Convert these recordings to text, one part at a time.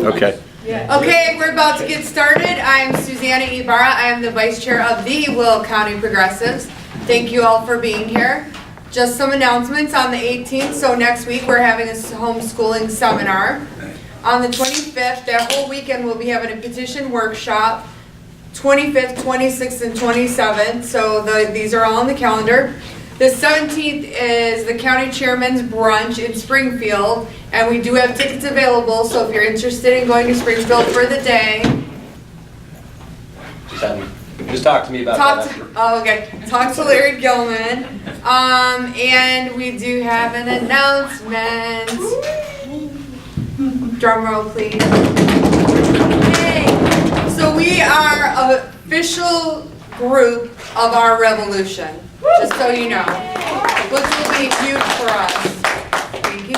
Okay. Okay, we're about to get started. I'm Susanna Ibarra. I am the Vice Chair of the Will County Progressives. Thank you all for being here. Just some announcements on the 18th. So next week we're having a homeschooling seminar. On the 25th, that whole weekend we'll be having a petition workshop. 25th, 26th, and 27th. So these are all on the calendar. The 17th is the county chairman's brunch in Springfield, and we do have tickets available, so if you're interested in going to Springfield for the day, Just talk to me about that. Talk to Larry Gilman. And we do have an announcement. Drum roll, please. Okay. So we are an official group of our revolution. Just so you know, which will be huge for us.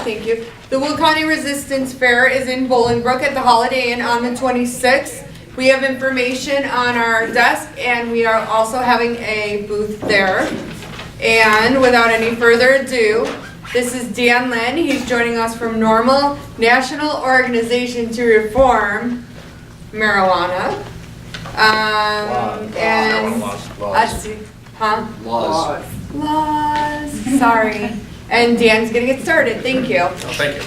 Thank you. The Will County Resistance Fair is in Bolingbrook at the Holiday Inn on the 26th. We have information on our desk, and we are also having a booth there. And without any further ado, this is Dan Linn. He's joining us from Norml, National Organization to Reform Marijuana. Let's see. Laws. Sorry. And Dan's gonna get started. Thank you. Oh, thank you.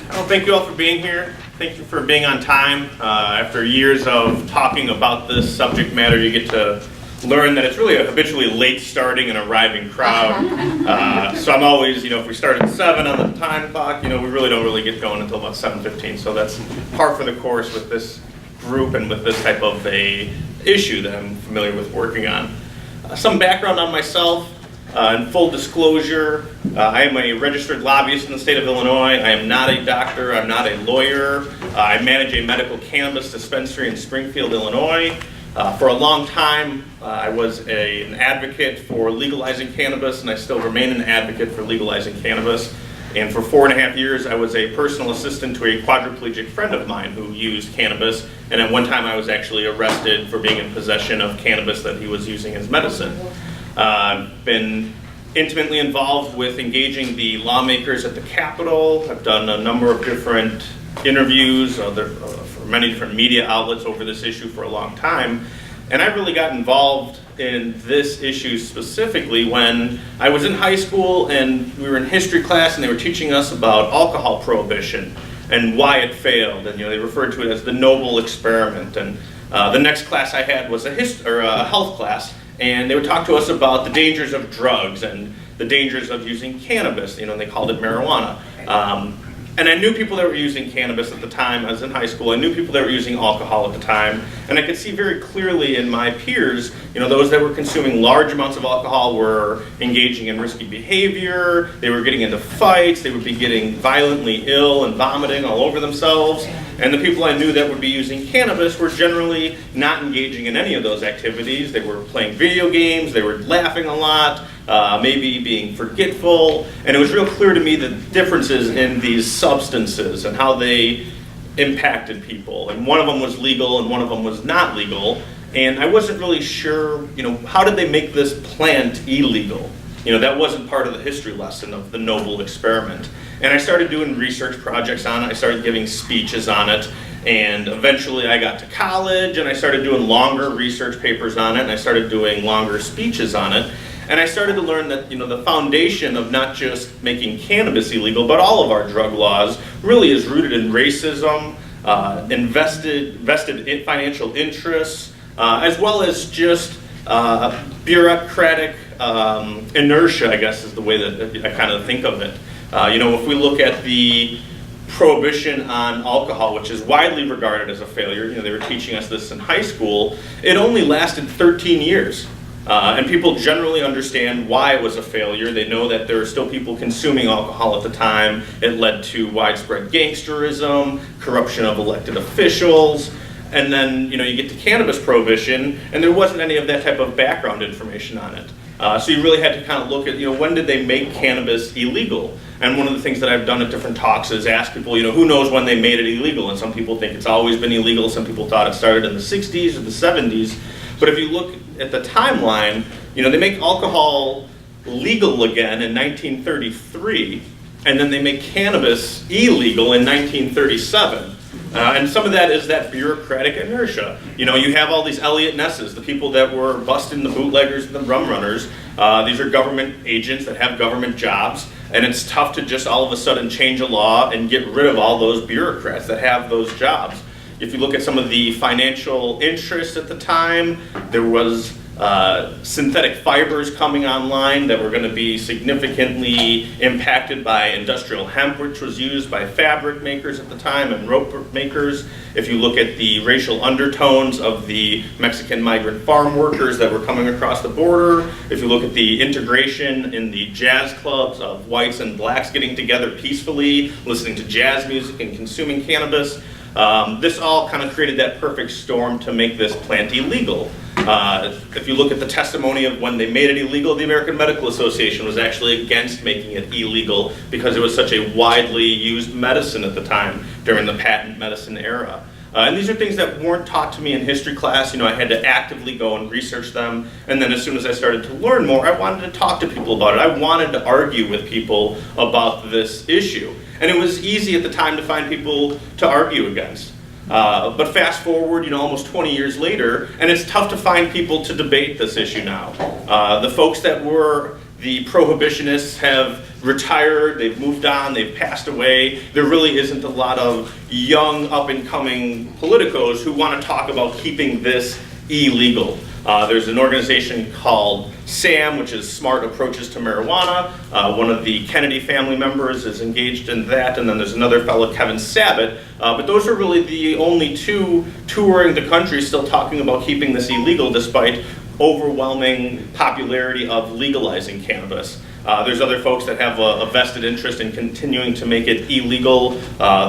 Well, thank you all for being here. Thank you for being on time. After years of talking about this subject matter, you get to learn that it's really a habitually late starting and arriving crowd. So I'm always, if we start at 7 on the time clock, we really don't get going until about 7:15. So that's par for the course with this group and with this type of a issue that I'm familiar with working on. Some background on myself. In full disclosure, I am a registered lobbyist in the state of Illinois. I am not a doctor. I'm not a lawyer. I manage a medical cannabis dispensary in Springfield, Illinois. For a long time, I was an advocate for legalizing cannabis, and I still remain an advocate for legalizing cannabis. And for 4.5 years, I was a personal assistant to a quadriplegic friend of mine who used cannabis. And at one time, I was actually arrested for being in possession of cannabis that he was using as medicine. I've been intimately involved with engaging the lawmakers at the Capitol. I've done a number of different interviews for many different media outlets over this issue for a long time. And I really got involved in this issue specifically when I was in high school and we were in history class and they were teaching us about alcohol prohibition and why it failed. And they referred to it as the Norml experiment. And the next class I had was a health class, and they would talk to us about the dangers of drugs and the dangers of using cannabis. And they called it marijuana. And I knew people that were using cannabis at the time. I was in high school. I knew people that were using alcohol at the time. And I could see very clearly in my peers, those that were consuming large amounts of alcohol were engaging in risky behavior. They were getting into fights. They would be getting violently ill and vomiting all over themselves. And the people I knew that would be using cannabis were generally not engaging in any of those activities. They were playing video games. They were laughing a lot. Maybe being forgetful, and it was real clear to me the differences in these substances and how they impacted people. And one of them was legal and one of them was not legal, and I wasn't really sure, how did they make this plant illegal? That wasn't part of the history lesson of the Norml experiment. And I started doing research projects on it. I started giving speeches on it. And eventually I got to college and I started doing longer research papers on it, and I started doing longer speeches on it. And I started to learn that, the foundation of not just making cannabis illegal, but all of our drug laws really is rooted in racism, vested financial interests, as well as just bureaucratic inertia, I guess is the way that I kind of think of it. If we look at the prohibition on alcohol, which is widely regarded as a failure, they were teaching us this in high school, it only lasted 13 years. And people generally understand why it was a failure. They know that there are still people consuming alcohol at the time. It led to widespread gangsterism, corruption of elected officials, and then you get to cannabis prohibition, and there wasn't any of that type of background information on it. So you really had to kind of look at, when did they make cannabis illegal? And one of the things that I've done at different talks is ask people, who knows when they made it illegal? And some people think it's always been illegal. Some people thought it started in the 60s or the 70s. But if you look at the timeline, they make alcohol legal again in 1933, and then they make cannabis illegal in 1937. And some of that is that bureaucratic inertia. You know, you have all these Elliot Nesses, the people that were busting the bootleggers and the rum runners. These are government agents that have government jobs, and it's tough to just all of a sudden change a law and get rid of all those bureaucrats that have those jobs. If you look at some of the financial interests at the time, there was synthetic fibers coming online that were going to be significantly impacted by industrial hemp, which was used by fabric makers at the time and rope makers. If you look at the racial undertones of the Mexican migrant farm workers that were coming across the border, if you look at the integration in the jazz clubs of whites and blacks getting together peacefully, listening to jazz music and consuming cannabis, this all kind of created that perfect storm to make this plant illegal. If you look at the testimony of when they made it illegal, the American Medical Association was actually against making it illegal because it was such a widely used medicine at the time during the patent medicine era. And these are things that weren't taught to me in history class. You know, I had to actively go and research them. And then as soon as I started to learn more, I wanted to talk to people about it. I wanted to argue with people about this issue. And it was easy at the time to find people to argue against. But fast forward, you know, almost 20 years later, and it's tough to find people to debate this issue now. The folks that were the prohibitionists have retired, they've moved on, they've passed away. There really isn't a lot of young, up-and-coming politicos who want to talk about keeping this illegal. There's an organization called SAM, which is Smart Approaches to Marijuana. One of the Kennedy family members is engaged in that, and then there's another fellow, Kevin Sabat. But those are really the only two touring the country still talking about keeping this illegal, despite overwhelming popularity of legalizing cannabis. There's other folks that have a vested interest in continuing to make it illegal.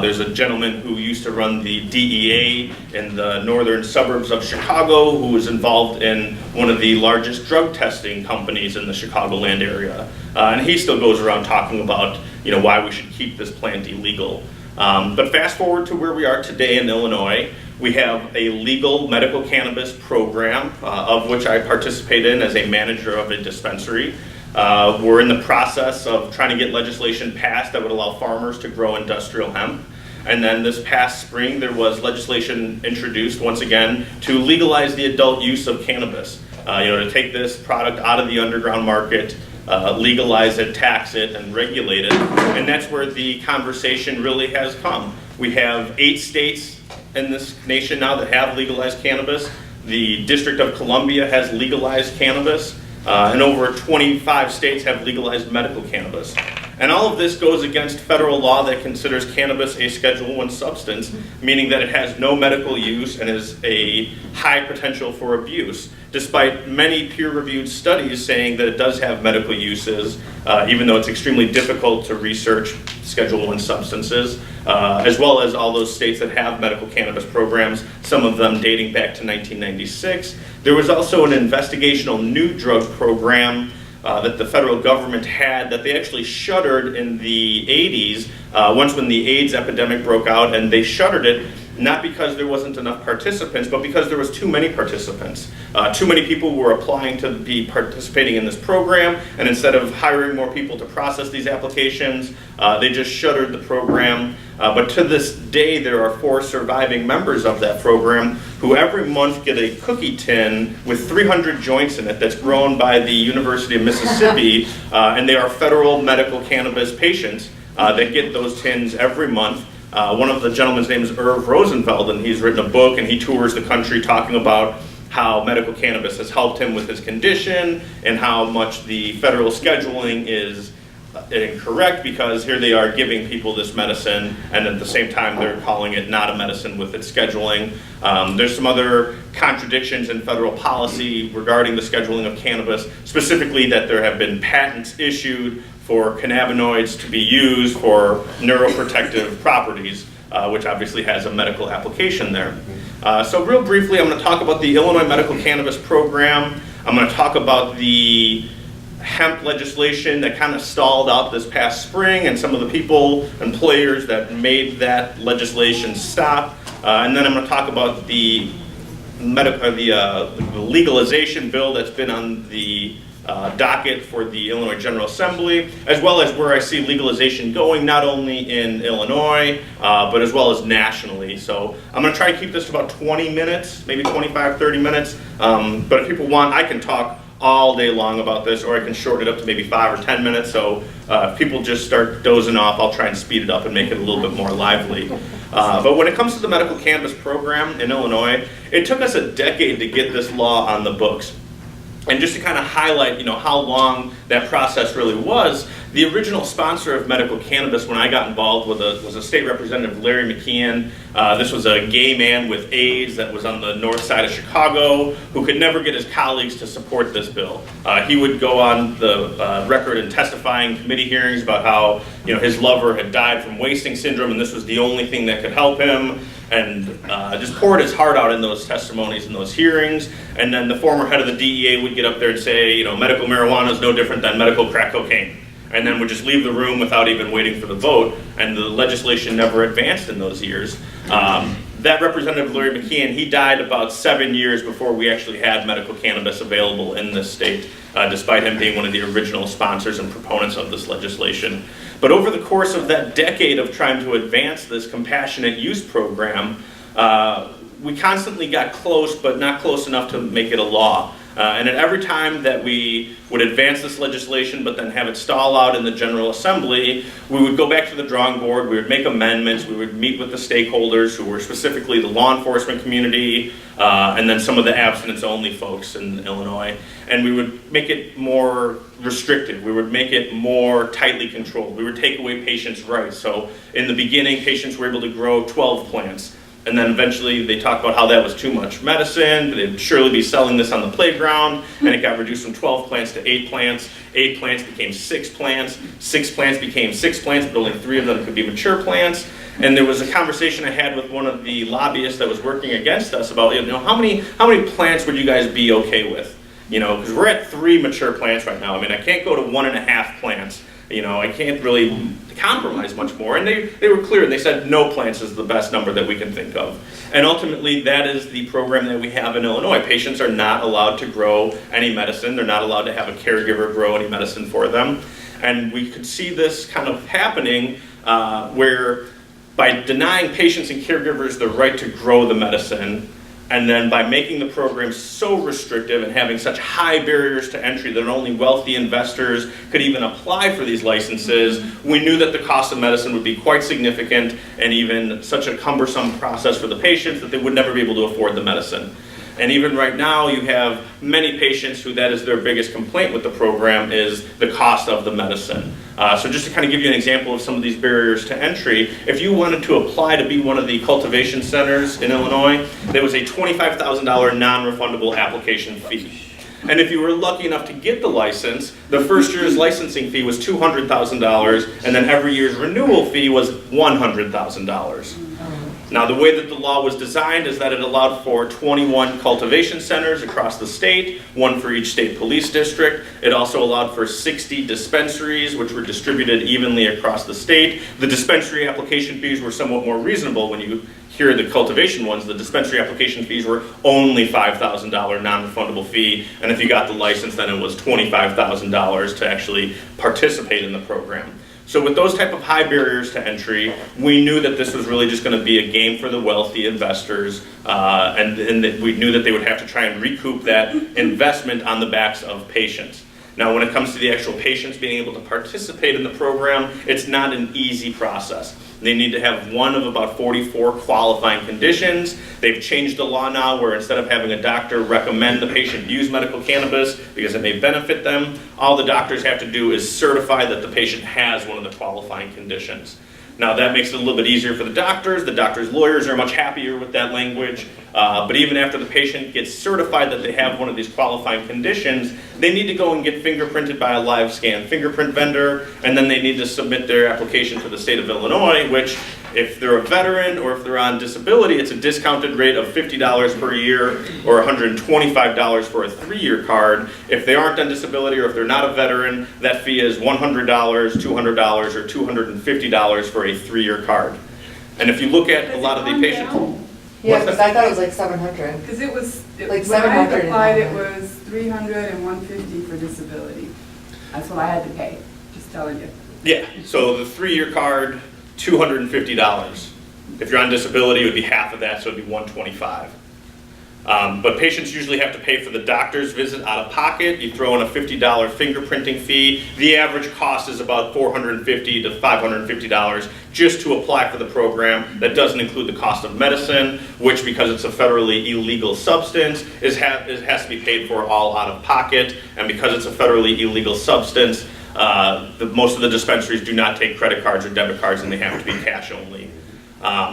There's a gentleman who used to run the DEA in the northern suburbs of Chicago who was involved in one of the largest drug testing companies in the Chicagoland area. And he still goes around talking about, you know, why we should keep this plant illegal. But fast forward to where we are today in Illinois. We have a legal medical cannabis program, of which I participate in as a manager of a dispensary. We're in the process of trying to get legislation passed that would allow farmers to grow industrial hemp. And then this past spring, there was legislation introduced once again to legalize the adult use of cannabis. To take this product out of the underground market, legalize it, tax it, and regulate it. And that's where the conversation really has come. We have 8 states in this nation now that have legalized cannabis. The District of Columbia has legalized cannabis. And over 25 states have legalized medical cannabis. And all of this goes against federal law that considers cannabis a Schedule I substance, meaning that it has no medical use and is a high potential for abuse, despite many peer-reviewed studies saying that it does have medical uses, even though it's extremely difficult to research Schedule I substances, as well as all those states that have medical cannabis programs, some of them dating back to 1996. There was also an investigational new drug program that the federal government had that they actually shuttered in the 80s, once when the AIDS epidemic broke out, and they shuttered it not because there wasn't enough participants, but because there was too many participants. Too many people were applying to be participating in this program, and instead of hiring more people to process these applications, they just shuttered the program. But to this day, there are 4 surviving members of that program who every month get a cookie tin with 300 joints in it that's grown by the University of Mississippi, and they are federal medical cannabis patients that get those tins every month. One of the gentlemen's name is Irv Rosenfeld, and he's written a book, and he tours the country talking about how medical cannabis has helped him with his condition and how much the federal scheduling is incorrect, because here they are giving people this medicine and at the same time they're calling it not a medicine with its scheduling. There's some other contradictions in federal policy regarding the scheduling of cannabis, specifically that there have been patents issued for cannabinoids to be used for neuroprotective properties, which obviously has a medical application there. So real briefly, I'm going to talk about the Illinois Medical Cannabis Program. I'm going to talk about the hemp legislation that kind of stalled out this past spring and some of the people and players that made that legislation stop. And then I'm going to talk about the legalization bill that's been on the docket for the Illinois General Assembly, as well as where I see legalization going, not only in Illinois, but as well as nationally. So I'm going to try and keep this to about 20 minutes, maybe 25, 30 minutes. But if people want, I can talk all day long about this, or I can shorten it up to maybe 5 or 10 minutes. So if people just start dozing off, I'll try and speed it up and make it a little bit more lively. But when it comes to the medical cannabis program in Illinois, it took us a decade to get this law on the books. And just to kind of highlight, how long that process really was, the original sponsor of medical cannabis when I got involved was a state representative, Larry McKeon. This was a gay man with AIDS that was on the north side of Chicago who could never get his colleagues to support this bill. He would go on the record and testify in committee hearings about how his lover had died from wasting syndrome and this was the only thing that could help him. And just poured his heart out in those testimonies and those hearings. And then the former head of the DEA would get up there and say, medical marijuana is no different than medical crack cocaine. And then would just leave the room without even waiting for the vote. And the legislation never advanced in those years. That Representative Larry McKeon, he died about 7 years before we actually had medical cannabis available in this state, despite him being one of the original sponsors and proponents of this legislation. But over the course of that decade of trying to advance this compassionate use program, we constantly got close, but not close enough to make it a law. And at every time that we would advance this legislation but then have it stall out in the General Assembly, we would go back to the drawing board, we would make amendments, we would meet with the stakeholders who were specifically the law enforcement community, and then some of the abstinence-only folks in Illinois, and we would make it more restrictive, we would make it more tightly controlled, we would take away patients' rights. So in the beginning, patients were able to grow 12 plants. And then eventually they talked about how that was too much medicine, they'd surely be selling this on the playground, and it got reduced from 12 plants to 8 plants. 8 plants became 6 plants. 6 plants became 6 plants, but only 3 of them could be mature plants. And there was a conversation I had with one of the lobbyists that was working against us about, how many plants would you guys be okay with? Because we're at 3 mature plants right now. I mean, I can't go to 1.5 plants. I can't really compromise much more. And they were clear. They said no plants is the best number that we can think of. And ultimately, that is the program that we have in Illinois. Patients are not allowed to grow any medicine. They're not allowed to have a caregiver grow any medicine for them. And we could see this kind of happening where by denying patients and caregivers the right to grow the medicine, and then by making the program so restrictive and having such high barriers to entry that only wealthy investors could even apply for these licenses, we knew that the cost of medicine would be quite significant and even such a cumbersome process for the patients that they would never be able to afford the medicine. And even right now, you have many patients who that is their biggest complaint with the program is the cost of the medicine. So just to kind of give you an example of some of these barriers to entry, if you wanted to apply to be one of the cultivation centers in Illinois, there was a $25,000 non-refundable application fee. And if you were lucky enough to get the license, the first year's licensing fee was $200,000, and then every year's renewal fee was $100,000. Now, the way that the law was designed is that it allowed for 21 cultivation centers across the state, 1 for each state police district. It also allowed for 60 dispensaries, which were distributed evenly across the state. The dispensary application fees were somewhat more reasonable. When you hear the cultivation ones, the dispensary application fees were only $5,000 non-refundable fee, and if you got the license, then it was $25,000 to actually participate in the program. So with those type of high barriers to entry, we knew that this was really just going to be a game for the wealthy investors, and that we knew that they would have to try and recoup that investment on the backs of patients. Now, when it comes to the actual patients being able to participate in the program, it's not an easy process. They need to have one of about 44 qualifying conditions. They've changed the law now where instead of having a doctor recommend the patient use medical cannabis because it may benefit them, all the doctors have to do is certify that the patient has one of the qualifying conditions. Now that makes it a little bit easier for the doctors. The doctors' lawyers are much happier with that language. But even after the patient gets certified that they have one of these qualifying conditions, they need to go and get fingerprinted by a live scan fingerprint vendor, and then they need to submit their application to the state of Illinois, which if they're a veteran or if they're on disability, it's a discounted rate of $50 per year or $125 for a 3-year card. If they aren't on disability or if they're not a veteran, that fee is $100, $200, or $250 for a 3-year card. And if you look at a lot of the patients... Yeah, because I thought it was like 700. Because it was, Like when I 700 applied, it and was 300 and 150 for disability. That's what I had to pay, just telling you. Yeah, so the 3-year card, $250. If you're on disability, it would be half of that, so it'd be $125. But patients usually have to pay for the doctor's visit out of pocket. You throw in a $50 fingerprinting fee. The average cost is about $450 to $550 just to apply for the program. That doesn't include the cost of medicine, which, because it's a federally illegal substance, it has to be paid for all out of pocket. And because it's a federally illegal substance, most of the dispensaries do not take credit cards or debit cards, and they have to be cash only.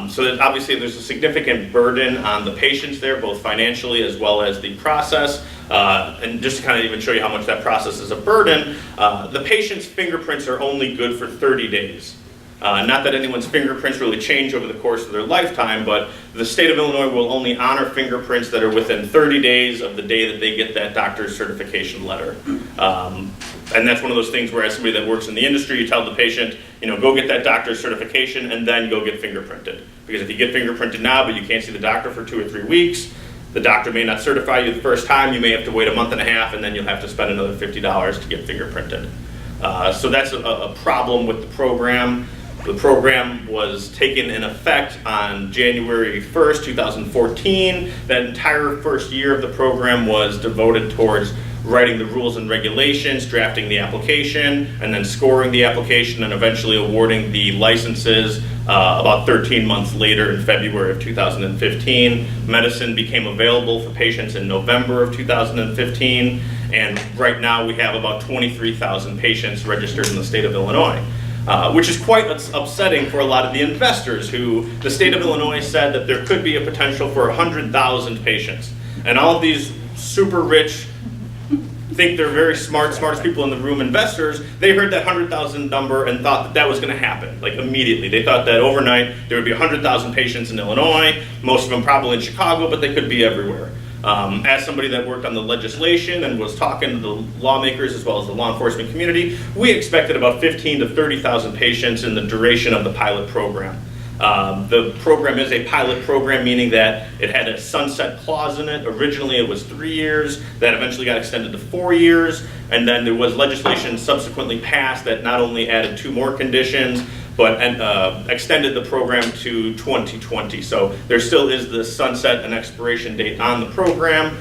So that obviously there's a significant burden on the patients there, both financially as well as the process. And just to kind of even show you how much that process is a burden, the patient's fingerprints are only good for 30 days. Not that anyone's fingerprints really change over the course of their lifetime, but the state of Illinois will only honor fingerprints that are within 30 days of the day that they get that doctor's certification letter. And that's one of those things where, as somebody that works in the industry, you tell the patient, go get that doctor's certification and then go get fingerprinted. Because if you get fingerprinted now, but you can't see the doctor for 2 or 3 weeks, the doctor may not certify you the first time. You may have to wait a month and a half, and then you'll have to spend another $50 to get fingerprinted. So that's a problem with the program. The program was taken in effect on January 1st, 2014. That entire first year of the program was devoted towards writing the rules and regulations, drafting the application, and then scoring the application, and eventually awarding the licenses about 13 months later in February of 2015. Medicine became available for patients in November of 2015, and right now we have about 23,000 patients registered in the state of Illinois. Which is quite upsetting for a lot of the investors who, the state of Illinois said that there could be a potential for 100,000 patients. And all of these super rich, think they're very smartest people in the room investors, they heard that 100,000 number and thought that that was going to happen, like immediately. They thought that overnight there would be 100,000 patients in Illinois, most of them probably in Chicago, but they could be everywhere. As somebody that worked on the legislation and was talking to the lawmakers as well as the law enforcement community, we expected about 15 to 30,000 patients in the duration of the pilot program. The program is a pilot program, meaning that it had a sunset clause in it. Originally it was 3 years, that eventually got extended to 4 years, and then there was legislation subsequently passed that not only added 2 more conditions, but extended the program to 2020. So there still is the sunset and expiration date on the program,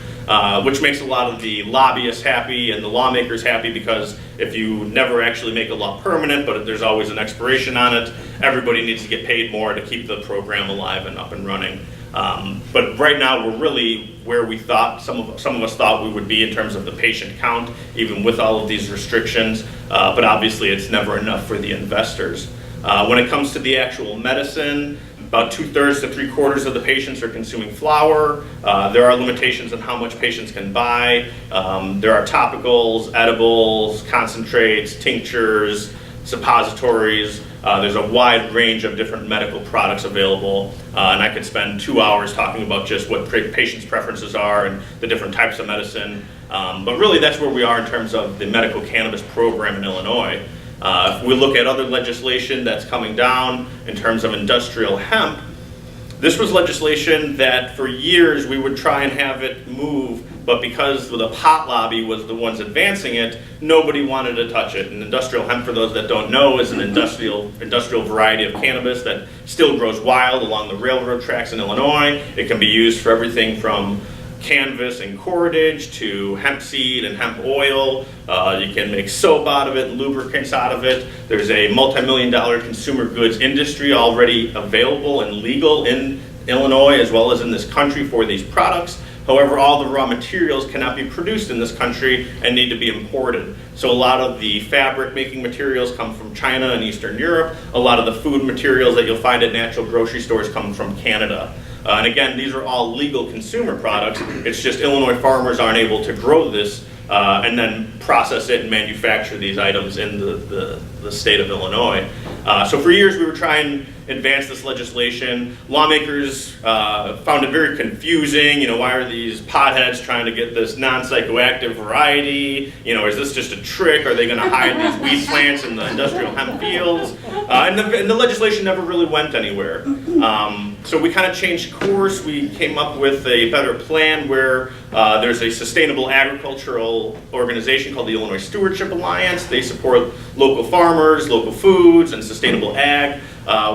which makes a lot of the lobbyists happy and the lawmakers happy, because if you never actually make a law permanent, but there's always an expiration on it, everybody needs to get paid more to keep the program alive and up and running. But right now we're really where we thought, some of us thought we would be in terms of the patient count, even with all of these restrictions, but obviously it's never enough for the investors. When it comes to the actual medicine, about 2/3 to 3/4 of the patients are consuming flour. There are limitations on how much patients can buy. There are topicals, edibles, concentrates, tinctures, suppositories. There's a wide range of different medical products available, and I could spend 2 hours talking about just what patients' preferences are and the different types of medicine. But really that's where we are in terms of the medical cannabis program in Illinois. If we look at other legislation that's coming down in terms of industrial hemp, this was legislation that for years we would try and have it move, but because the pot lobby was the ones advancing it, nobody wanted to touch it. And industrial hemp, for those that don't know, is an industrial variety of cannabis that still grows wild along the railroad tracks in Illinois. It can be used for everything from canvas and cordage to hemp seed and hemp oil. You can make soap out of it, lubricants out of it. There's a multi-million-dollar consumer goods industry already available and legal in Illinois as well as in this country for these products. However, all the raw materials cannot be produced in this country and need to be imported. So a lot of the fabric making materials come from China and Eastern Europe. A lot of the food materials that you'll find at natural grocery stores come from Canada. And again, these are all legal consumer products. It's just Illinois farmers aren't able to grow this and then process it and manufacture these items in the state of Illinois. So for years we were trying to advance this legislation. Lawmakers found it very confusing. Why are these potheads trying to get this non-psychoactive variety? Is this just a trick? Are they going to hide these weed plants in the industrial hemp fields? And the legislation never really went anywhere. So we kind of changed course. We came up with a better plan where there's a sustainable agricultural organization called the Illinois Stewardship Alliance. They support local farmers, local foods, and sustainable ag.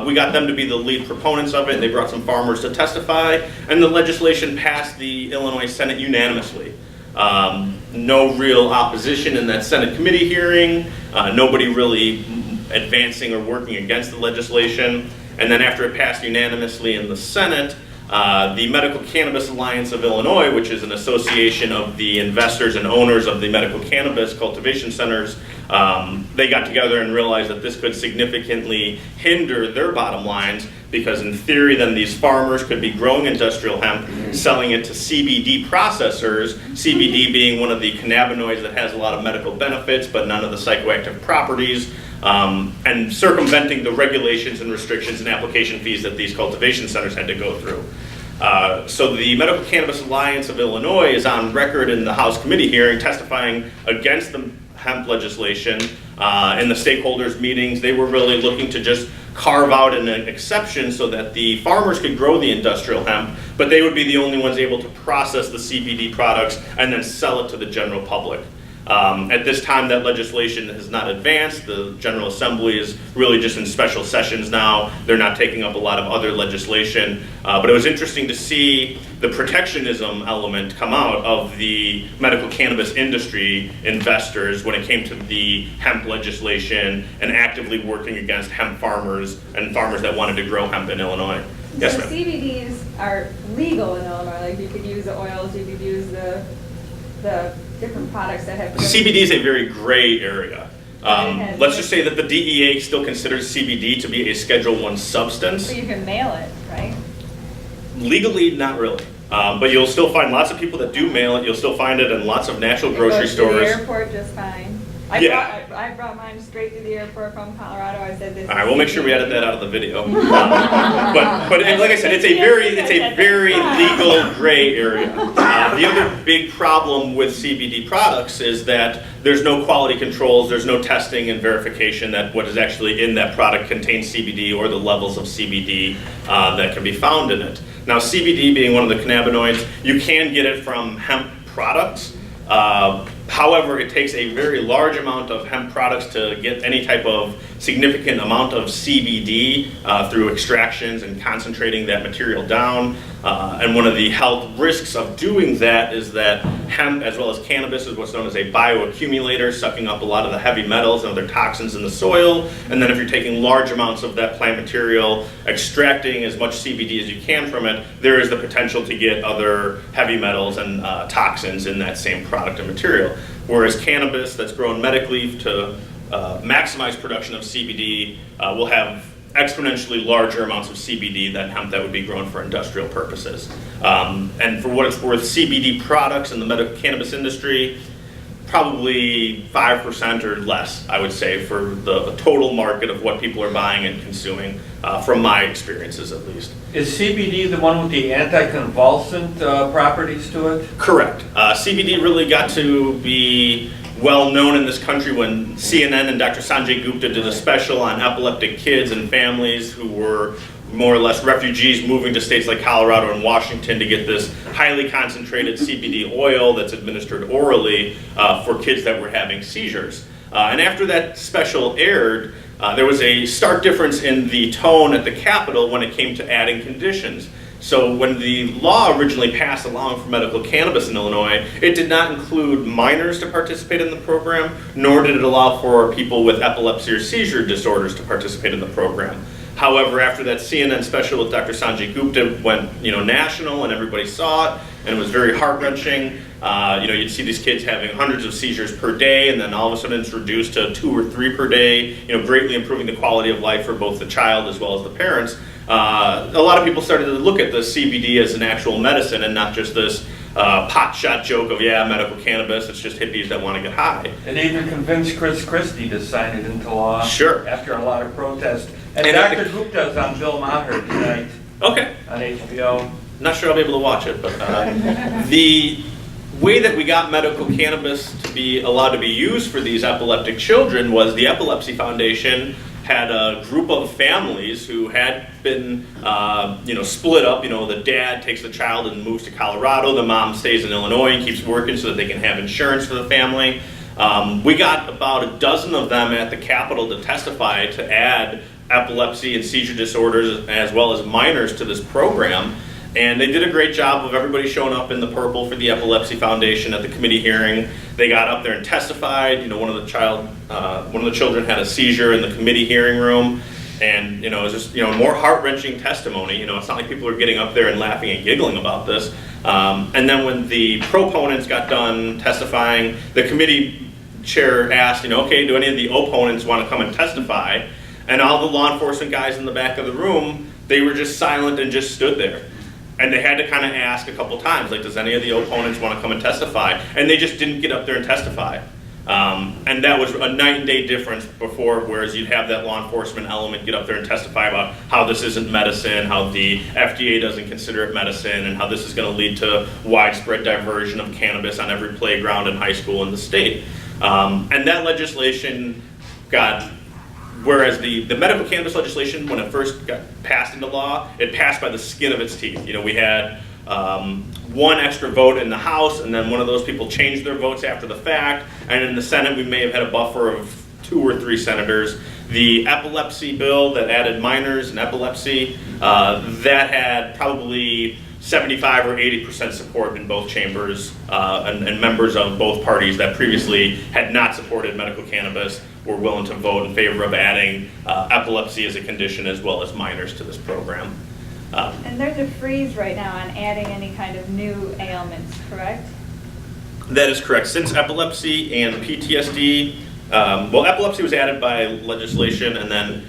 We got them to be the lead proponents of it. They brought some farmers to testify, and the legislation passed the Illinois Senate unanimously. No real opposition in that Senate committee hearing, nobody really advancing or working against the legislation. And then after it passed unanimously in the Senate, the Medical Cannabis Alliance of Illinois, which is an association of the investors and owners of the medical cannabis cultivation centers, they got together and realized that this could significantly hinder their bottom lines, because in theory then these farmers could be growing industrial hemp, selling it to CBD processors, CBD being one of the cannabinoids that has a lot of medical benefits but none of the psychoactive properties, and circumventing the regulations and restrictions and application fees that these cultivation centers had to go through. So the Medical Cannabis Alliance of Illinois is on record in the House committee hearing testifying against the hemp legislation. In the stakeholders meetings, they were really looking to just carve out an exception so that the farmers could grow the industrial hemp, but they would be the only ones able to process the CBD products and then sell it to the general public. At this time, that legislation has not advanced. The General Assembly is really just in special sessions now. They're not taking up a lot of other legislation. But it was interesting to see the protectionism element come out of the medical cannabis industry investors when it came to the hemp legislation and actively working against hemp farmers and farmers that wanted to grow hemp in Illinois. Yes, So ma'am. CBDs are legal in Illinois, like you could use the oils, you could use the different products that have. CBD is a very gray area. Okay. Let's just say that the DEA still considers CBD to be a Schedule I substance. So you can mail it, right? Legally, not really. But you'll still find lots of people that do mail it. You'll still find it in lots of natural It grocery goes to the stores. airport just fine. Yeah. I brought mine straight to the airport from Colorado. I said this. All right, we'll make sure we edit that out of the video. But like I said, it's a very legal gray area. The other big problem with CBD products is that there's no quality controls, there's no testing and verification that what is actually in that product contains CBD or the levels of CBD that can be found in it. Now, CBD being one of the cannabinoids, you can get it from hemp products. However, it takes a very large amount of hemp products to get any type of significant amount of CBD through extractions and concentrating that material down. And one of the health risks of doing that is that hemp, as well as cannabis, is what's known as a bioaccumulator, sucking up a lot of the heavy metals and other toxins in the soil. And then if you're taking large amounts of that plant material, extracting as much CBD as you can from it, there is the potential to get other heavy metals and toxins in that same product and material. Whereas cannabis that's grown medically to maximize production of CBD will have exponentially larger amounts of CBD than hemp that would be grown for industrial purposes. And for what it's worth, CBD products in the medical cannabis industry, probably 5% or less, I would say, for the total market of what people are buying and consuming, from my experiences at least. Is CBD the one with the anticonvulsant properties to it? Correct. CBD really got to be well known in this country when CNN and Dr. Sanjay Gupta did a special on epileptic kids and families who were more or less refugees moving to states like Colorado and Washington to get this highly concentrated CBD oil that's administered orally for kids that were having seizures. And after that special aired, there was a stark difference in the tone at the Capitol when it came to adding conditions. So when the law originally passed allowing for medical cannabis in Illinois, it did not include minors to participate in the program, nor did it allow for people with epilepsy or seizure disorders to participate in the program. However, after that CNN special with Dr. Sanjay Gupta went, national and everybody saw it, and it was very heart-wrenching. You'd see these kids having hundreds of seizures per day, and then all of a sudden it's reduced to 2 or 3 per day, greatly improving the quality of life for both the child as well as the parents. A lot of people started to look at the CBD as an actual medicine and not just this pot shot joke of, medical cannabis, it's just hippies that want to get high. It even convinced Chris Christie to sign it into law. Sure. After a lot of protest. And And Dr. Gupta's on Bill Maher tonight Okay. on HBO. Not sure I'll be able to watch it, but the way that we got medical cannabis to be allowed to be used for these epileptic children was the Epilepsy Foundation had a group of families who had been, split up. The dad takes the child and moves to Colorado. The mom stays in Illinois and keeps working so that they can have insurance for the family. We got about a dozen of them at the Capitol to testify to add epilepsy and seizure disorders as well as minors to this program. And they did a great job of everybody showing up in the purple for the Epilepsy Foundation at the committee hearing. They got up there and testified. One of the children had a seizure in the committee hearing room, and it was just more heart-wrenching testimony. It's not like people are getting up there and laughing and giggling about this. And then when the proponents got done testifying, the committee chair asked, okay, do any of the opponents want to come and testify? And all the law enforcement guys in the back of the room, they were just silent and just stood there. And they had to kind of ask a couple times, like, does any of the opponents want to come and testify? And they just didn't get up there and testify. And that was a night and day difference before, whereas you'd have that law enforcement element get up there and testify about how this isn't medicine, how the FDA doesn't consider it medicine, and how this is going to lead to widespread diversion of cannabis on every playground and high school in the state. And that legislation got... Whereas the medical cannabis legislation, when it first got passed into law, it passed by the skin of its teeth. We had one extra vote in the House, and then one of those people changed their votes after the fact. And in the Senate, we may have had a buffer of 2 or 3 senators. The epilepsy bill that added minors and epilepsy, that had probably 75 or 80% support in both chambers, and members of both parties that previously had not supported medical cannabis were willing to vote in favor of adding epilepsy as a condition as well as minors to this program. And there's a freeze right now on adding any kind of new ailments, correct? That is correct. Since epilepsy and PTSD, epilepsy was added by legislation, and then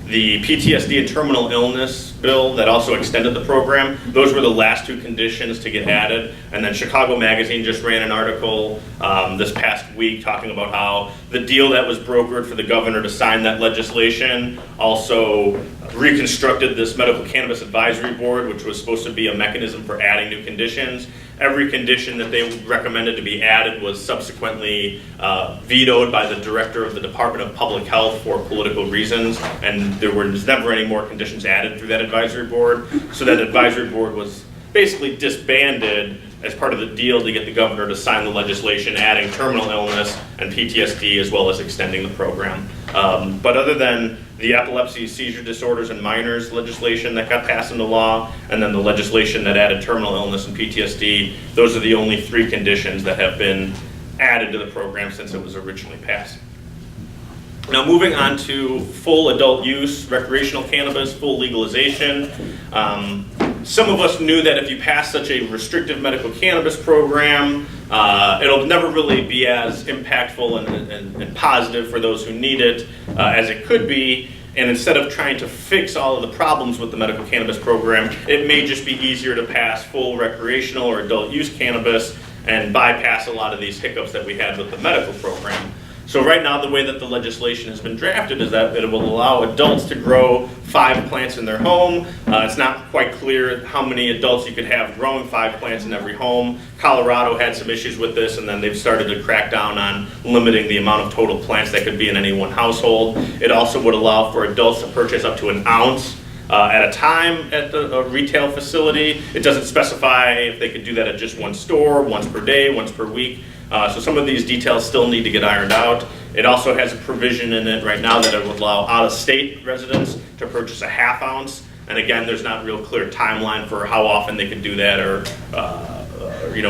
the PTSD and terminal illness bill that also extended the program, those were the last 2 conditions to get added. And then Chicago Magazine just ran an article this past week talking about how the deal that was brokered for the governor to sign that legislation also reconstructed this medical cannabis advisory board, which was supposed to be a mechanism for adding new conditions. Every condition that they recommended to be added was subsequently vetoed by the director of the Department of Public Health for political reasons, and there was never any more conditions added through that advisory board. So that advisory board was basically disbanded as part of the deal to get the governor to sign the legislation adding terminal illness and PTSD as well as extending the program. But other than the epilepsy, seizure disorders, and minors legislation that got passed into law, and then the legislation that added terminal illness and PTSD, those are the only 3 conditions that have been added to the program since it was originally passed. Now moving on to full adult use, recreational cannabis, full legalization. Some of us knew that if you pass such a restrictive medical cannabis program, it'll never really be as impactful and positive for those who need it as it could be. And instead of trying to fix all of the problems with the medical cannabis program, it may just be easier to pass full recreational or adult use cannabis and bypass a lot of these hiccups that we had with the medical program. So right now, the way that the legislation has been drafted is that it will allow adults to grow 5 plants in their home. It's not quite clear how many adults you could have growing 5 plants in every home. Colorado had some issues with this, and then they've started to crack down on limiting the amount of total plants that could be in any one household. It also would allow for adults to purchase up to an ounce at a time at the retail facility. It doesn't specify if they could do that at just one store, once per day, once per week. So some of these details still need to get ironed out. It also has a provision in it right now that it would allow out-of-state residents to purchase a half ounce. And again, there's not a real clear timeline for how often they could do that or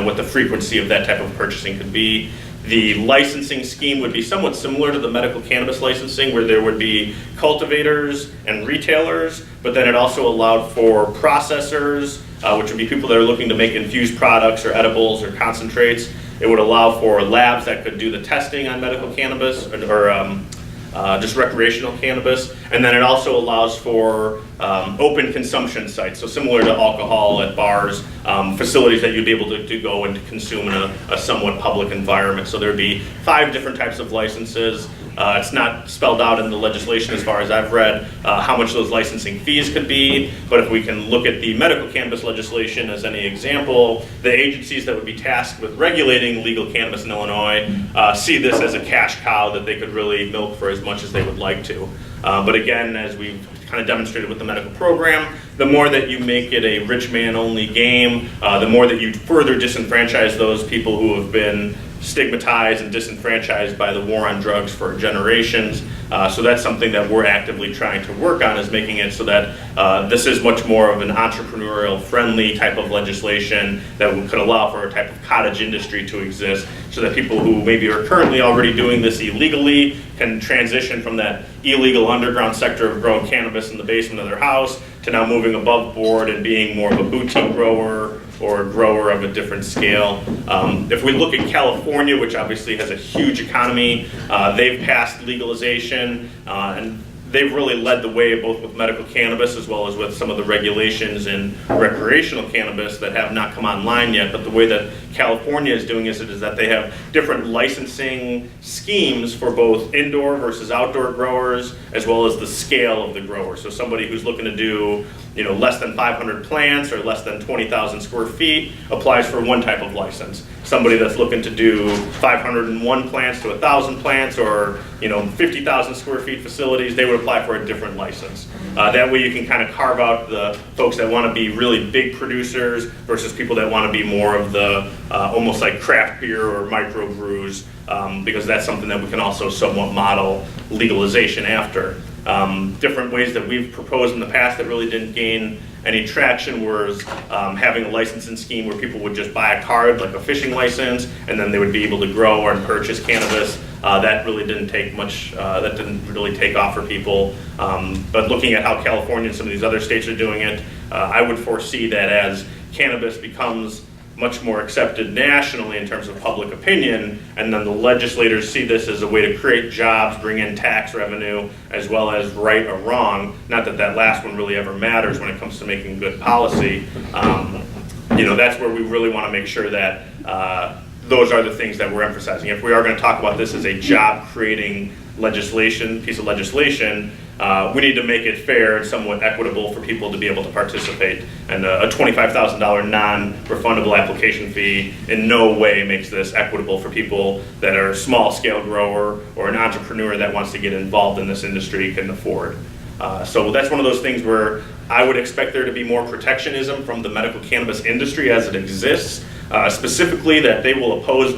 what the frequency of that type of purchasing could be. The licensing scheme would be somewhat similar to the medical cannabis licensing, where there would be cultivators and retailers, but then it also allowed for processors, which would be people that are looking to make infused products or edibles or concentrates. It would allow for labs that could do the testing on medical cannabis or just recreational cannabis. And then it also allows for open consumption sites, so similar to alcohol at bars, facilities that you'd be able to go and consume in a somewhat public environment. So there'd be 5 different types of licenses. It's not spelled out in the legislation as far as I've read how much those licensing fees could be, but if we can look at the medical cannabis legislation as any example, the agencies that would be tasked with regulating legal cannabis in Illinois see this as a cash cow that they could really milk for as much as they would like to. But again, as we've kind of demonstrated with the medical program, the more that you make it a rich man only game, the more that you further disenfranchise those people who have been stigmatized and disenfranchised by the war on drugs for generations. So that's something that we're actively trying to work on, is making it so that this is much more of an entrepreneurial friendly type of legislation that could allow for a type of cottage industry to exist, so that people who maybe are currently already doing this illegally can transition from that illegal underground sector of growing cannabis in the basement of their house to now moving above board and being more of a boutique grower or a grower of a different scale. If we look at California, which obviously has a huge economy, they've passed legalization and they've really led the way both with medical cannabis as well as with some of the regulations in recreational cannabis that have not come online yet. But the way that California is doing is that they have different licensing schemes for both indoor versus outdoor growers, as well as the scale of the grower. So somebody who's looking to do less than 500 plants or less than 20,000 square feet applies for one type of license. Somebody that's looking to do 501 plants to 1,000 plants or 50,000 square feet facilities, they would apply for a different license. That way you can kind of carve out the folks that want to be really big producers versus people that want to be more of the almost like craft beer or micro brews, because that's something that we can also somewhat model legalization after. Different ways that we've proposed in the past that really didn't gain any traction was having a licensing scheme where people would just buy a card, like a fishing license, and then they would be able to grow or purchase cannabis. That really didn't take much, that didn't really take off for people. But looking at how California and some of these other states are doing it, I would foresee that as cannabis becomes much more accepted nationally in terms of public opinion, and then the legislators see this as a way to create jobs, bring in tax revenue, as well as right or wrong. Not that that last one really ever matters when it comes to making good policy. That's where we really want to make sure that those are the things that we're emphasizing. If we are going to talk about this as a job-creating piece of legislation, we need to make it fair and somewhat equitable for people to be able to participate. And a $25,000 non-refundable application fee in no way makes this equitable for people that are a small-scale grower or an entrepreneur that wants to get involved in this industry can afford. So that's one of those things where I would expect there to be more protectionism from the medical cannabis industry as it exists. Specifically that they will oppose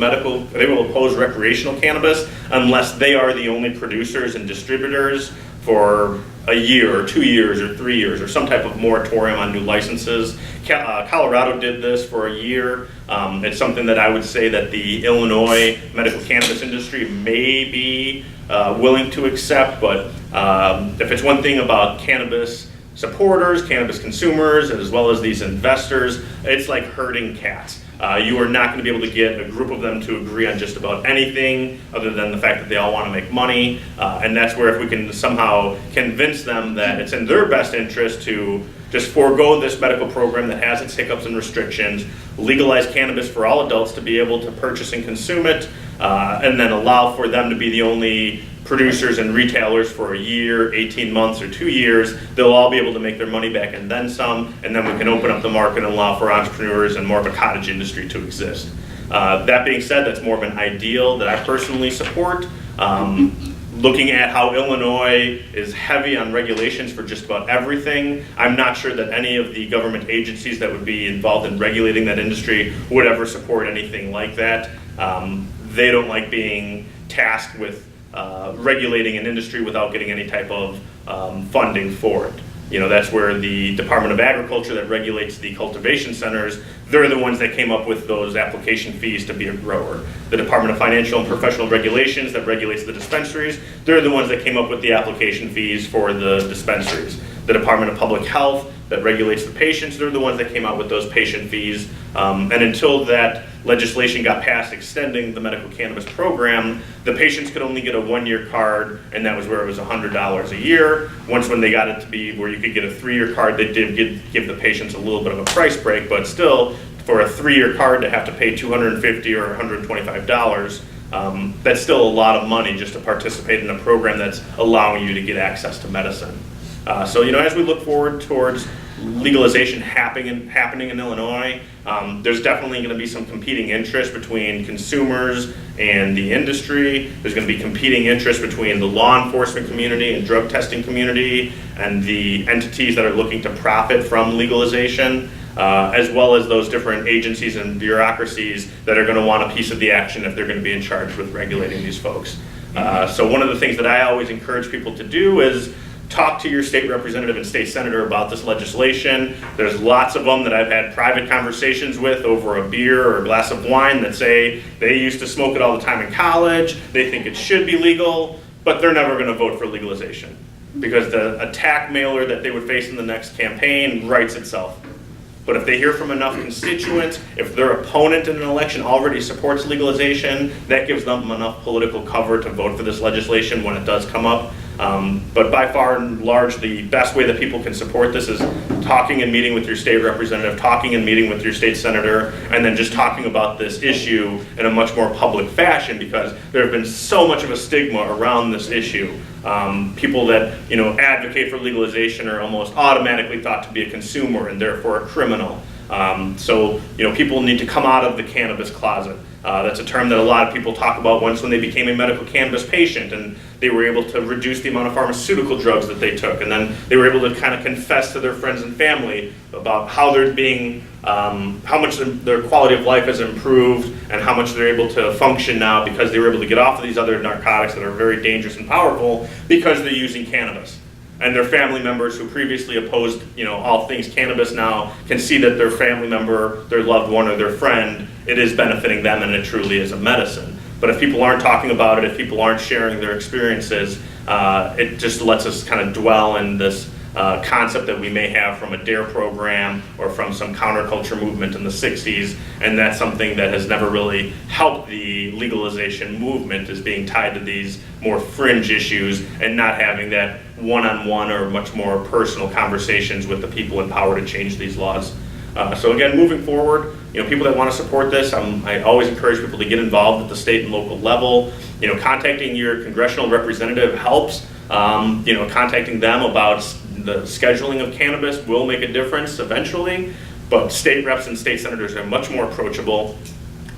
recreational cannabis unless they are the only producers and distributors for a year or 2 years or 3 years or some type of moratorium on new licenses. Colorado did this for a year. It's something that I would say that the Illinois medical cannabis industry may be willing to accept, but if it's one thing about cannabis supporters, cannabis consumers, as well as these investors, it's like herding cats. You are not going to be able to get a group of them to agree on just about anything other than the fact that they all want to make money. And that's where if we can somehow convince them that it's in their best interest to just forego this medical program that has its hiccups and restrictions, legalize cannabis for all adults to be able to purchase and consume it, and then allow for them to be the only producers and retailers for a year, 18 months, or 2 years, they'll all be able to make their money back and then some, and then we can open up the market and allow for entrepreneurs and more of a cottage industry to exist. That being said, that's more of an ideal that I personally support. Looking at how Illinois is heavy on regulations for just about everything, I'm not sure that any of the government agencies that would be involved in regulating that industry would ever support anything like that. They don't like being tasked with regulating an industry without getting any type of funding for it. That's where the Department of Agriculture that regulates the cultivation centers, they're the ones that came up with those application fees to be a grower. The Department of Financial and Professional Regulations that regulates the dispensaries, they're the ones that came up with the application fees for the dispensaries. The Department of Public Health that regulates the patients, they're the ones that came out with those patient fees. And until that legislation got passed extending the medical cannabis program, the patients could only get a 1-year card, and that was where it was $100 a year. Once when they got it to be where you could get a 3-year card, they did give the patients a little bit of a price break, but still, for a 3-year card to have to pay $250 or $125, That's still a lot of money just to participate in a program that's allowing you to get access to medicine. So, as we look forward towards legalization happening in Illinois, there's definitely going to be some competing interest between consumers and the industry. There's going to be competing interest between the law enforcement community and drug testing community and the entities that are looking to profit from legalization, as well as those different agencies and bureaucracies that are going to want a piece of the action if they're going to be in charge with regulating these folks. So one of the things that I always encourage people to do is talk to your state representative and state senator about this legislation. There's lots of them that I've had private conversations with over a beer or a glass of wine that say they used to smoke it all the time in college, they think it should be legal, but they're never going to vote for legalization because the attack mailer that they would face in the next campaign writes itself. But if they hear from enough constituents, if their opponent in an election already supports legalization, that gives them enough political cover to vote for this legislation when it does come up. But by far and large, the best way that people can support this is talking and meeting with your state representative, talking and meeting with your state senator, and then just talking about this issue in a much more public fashion because there have been so much of a stigma around this issue. People that advocate for legalization are almost automatically thought to be a consumer and therefore a criminal. So people need to come out of the cannabis closet. That's a term that a lot of people talk about once when they became a medical cannabis patient and they were able to reduce the amount of pharmaceutical drugs that they took, and then they were able to kind of confess to their friends and family about how they're being, how much their quality of life has improved and how much they're able to function now because they were able to get off of these other narcotics that are very dangerous and powerful because they're using cannabis. And their family members who previously opposed, all things cannabis now can see that their family member, their loved one, or their friend, it is benefiting them and it truly is a medicine. But if people aren't talking about it, if people aren't sharing their experiences, it just lets us kind of dwell in this concept that we may have from a DARE program or from some counterculture movement in the 60s, and that's something that has never really helped the legalization movement, is being tied to these more fringe issues and not having that one-on-one or much more personal conversations with the people in power to change these laws. So again, moving forward, people that want to support this, I always encourage people to get involved at the state and local level. Contacting your congressional representative helps. Contacting them about the scheduling of cannabis will make a difference eventually, but state reps and state senators are much more approachable.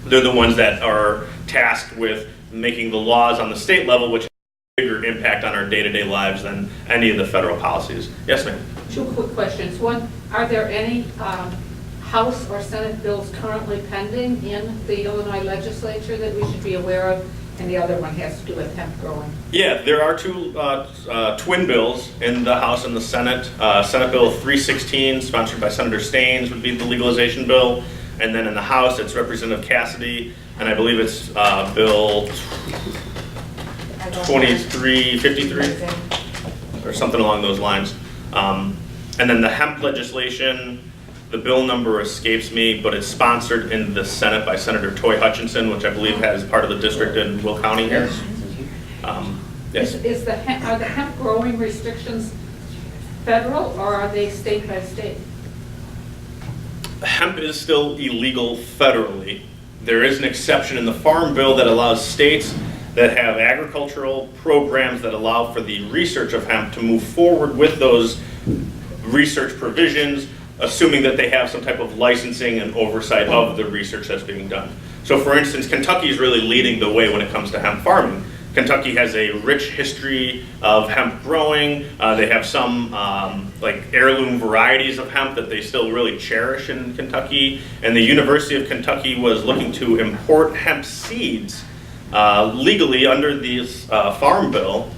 They're the ones that are tasked with making the laws on the state level, which have a bigger impact on our day-to-day lives than any of the federal policies. Yes, ma'am. Two quick questions. One, are there any House or Senate bills currently pending in the Illinois legislature that we should be aware of? And the other one has to do with hemp growing. Yeah, there are two twin bills in the House and the Senate. Senate Bill 316, sponsored by Senator Staines, would be the legalization bill. And then in the House, it's Representative Cassidy, and I believe it's Bill 2353, or something along those lines. And then the hemp legislation, the bill number escapes me, but it's sponsored in the Senate by Senator Toy Hutchinson, which I believe has part of the district in Will County here. Yes. Are the hemp growing restrictions federal or are they state by state? Hemp is still illegal federally. There is an exception in the Farm Bill that allows states that have agricultural programs that allow for the research of hemp to move forward with those research provisions, assuming that they have some type of licensing and oversight of the research that's being done. So for instance, Kentucky is really leading the way when it comes to hemp farming. Kentucky has a rich history of hemp growing. They have some like heirloom varieties of hemp that they still really cherish in Kentucky. And the University of Kentucky was looking to import hemp seeds legally under this farm bill.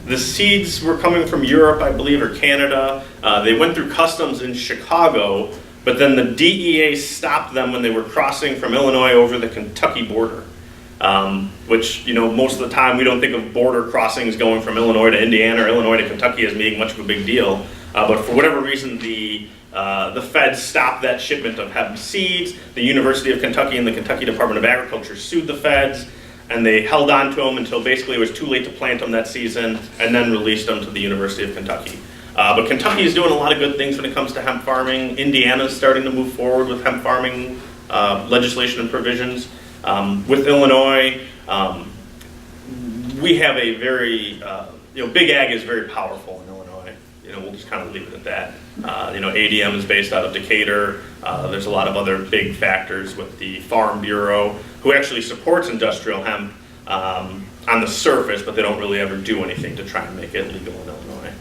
The seeds were coming from Europe, I believe, or Canada. They went through customs in Chicago, but then the DEA stopped them when they were crossing from Illinois over the Kentucky border. Which, most of the time we don't think of border crossings going from Illinois to Indiana or Illinois to Kentucky as being much of a big deal. But for whatever reason, the feds stopped that shipment of hemp seeds. The University of Kentucky and the Kentucky Department of Agriculture sued the feds, and they held on to them until basically it was too late to plant them that season, and then released them to the University of Kentucky. But Kentucky is doing a lot of good things when it comes to hemp farming. Indiana is starting to move forward with hemp farming legislation and provisions. With Illinois, we have a very, big ag is very powerful in Illinois. We'll just kind of leave it at that. ADM is based out of Decatur. There's a lot of other big factors with the Farm Bureau, who actually supports industrial hemp on the surface, but they don't really ever do anything to try and make it legal in Illinois.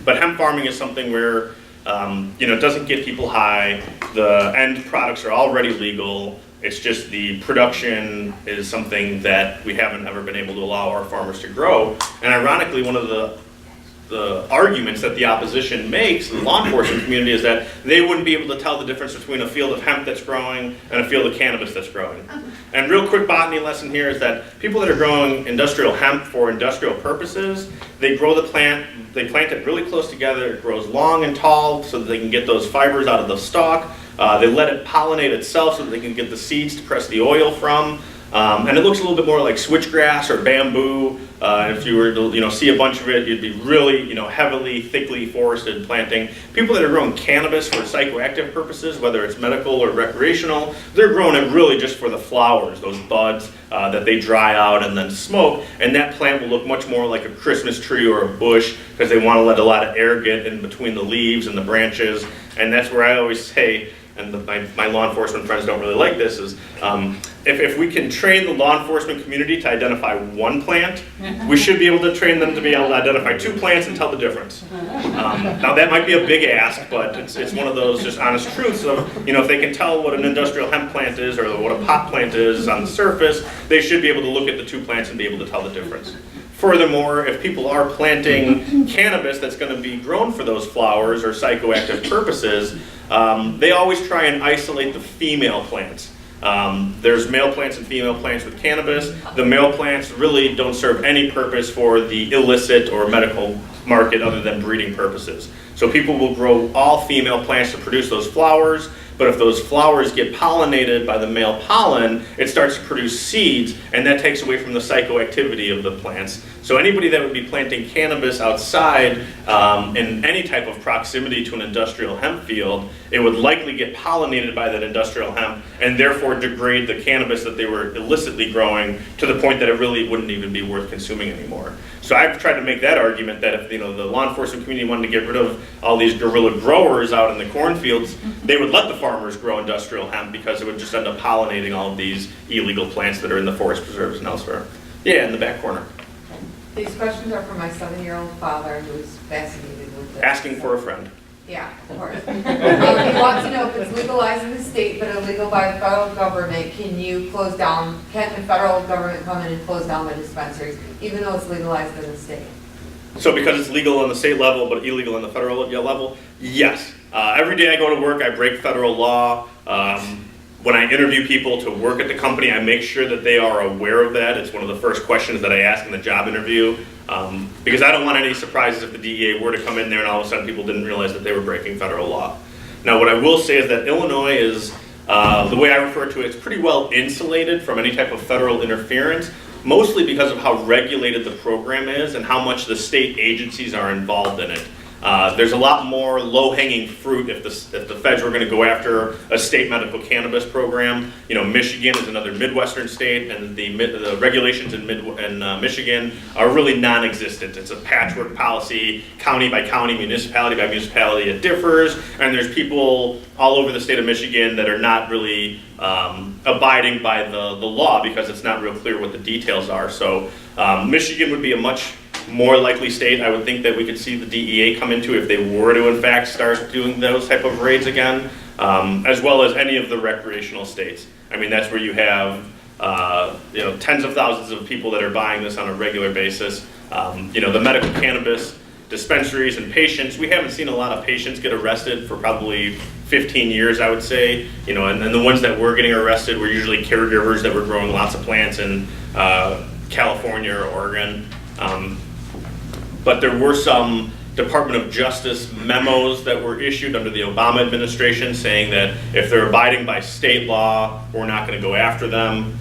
But hemp farming is something where it doesn't get people high. The end products are already legal. It's just the production is something that we haven't ever been able to allow our farmers to grow. And ironically, one of the arguments that the opposition makes, the law enforcement community, is that they wouldn't be able to tell the difference between a field of hemp that's growing and a field of cannabis that's growing. And real quick botany lesson here is that people that are growing industrial hemp for industrial purposes, they grow the plant, they plant it really close together, it grows long and tall so that they can get those fibers out of the stalk. They let it pollinate itself so that they can get the seeds to press the oil from. And it looks a little bit more like switchgrass or bamboo. If you were to see a bunch of it, you'd be really heavily, thickly forested planting. People that are growing cannabis for psychoactive purposes, whether it's medical or recreational, they're growing it really just for the flowers, those buds that they dry out and then smoke. And that plant will look much more like a Christmas tree or a bush because they want to let a lot of air get in between the leaves and the branches. And that's where I always say, and my law enforcement friends don't really like this, is if we can train the law enforcement community to identify one plant, we should be able to train them to be able to identify two plants and tell the difference. Now that might be a big ask, but it's one of those just honest truths of, if they can tell what an industrial hemp plant is or what a pot plant is on the surface, they should be able to look at the two plants and be able to tell the difference. Furthermore, if people are planting cannabis that's going to be grown for those flowers or psychoactive purposes, they always try and isolate the female plants. There's male plants and female plants with cannabis. The male plants really don't serve any purpose for the illicit or medical market other than breeding purposes. So people will grow all female plants to produce those flowers, but if those flowers get pollinated by the male pollen, it starts to produce seeds, and that takes away from the psychoactivity of the plants. So anybody that would be planting cannabis outside in any type of proximity to an industrial hemp field, it would likely get pollinated by that industrial hemp and therefore degrade the cannabis that they were illicitly growing to the point that it really wouldn't even be worth consuming anymore. So I've tried to make that argument that if the law enforcement community wanted to get rid of all these guerrilla growers out in the cornfields, they would let the farmers grow industrial hemp because it would just end up pollinating all of these illegal plants that are in the forest preserves and elsewhere. Yeah, in the back corner. These questions are for my 7-year-old father who's fascinated with this. Asking for a friend. Yeah, of course. He wants to know if it's legalized in the state but illegal by the federal government, can the federal government come in and close down the dispensaries, even though it's legalized in the state? So because it's legal on the state level but illegal on the federal level, yes. Every day I go to work, I break federal law. When I interview people to work at the company, I make sure that they are aware of that. It's one of the first questions that I ask in the job interview, because I don't want any surprises if the DEA were to come in there and all of a sudden people didn't realize that they were breaking federal law. Now what I will say is that Illinois is, the way I refer to it, it's pretty well insulated from any type of federal interference, mostly because of how regulated the program is and how much the state agencies are involved in it. There's a lot more low-hanging fruit if the feds were going to go after a state medical cannabis program. Michigan is another Midwestern state, and the regulations in Michigan are really non-existent. It's a patchwork policy, county by county, municipality by municipality. It differs, and there's people all over the state of Michigan that are not really abiding by the law because it's not real clear what the details are. So Michigan would be a much more likely state I would think that we could see the DEA come into if they were to in fact start doing those type of raids again, as well as any of the recreational states. I mean, that's where you have tens of thousands of people that are buying this on a regular basis. The medical cannabis dispensaries and patients, we haven't seen a lot of patients get arrested for probably 15 years, I would say. And then the ones that were getting arrested were usually caregivers that were growing lots of plants in California or Oregon. But there were some Department of Justice memos that were issued under the Obama administration saying that if they're abiding by state law, we're not going to go after them.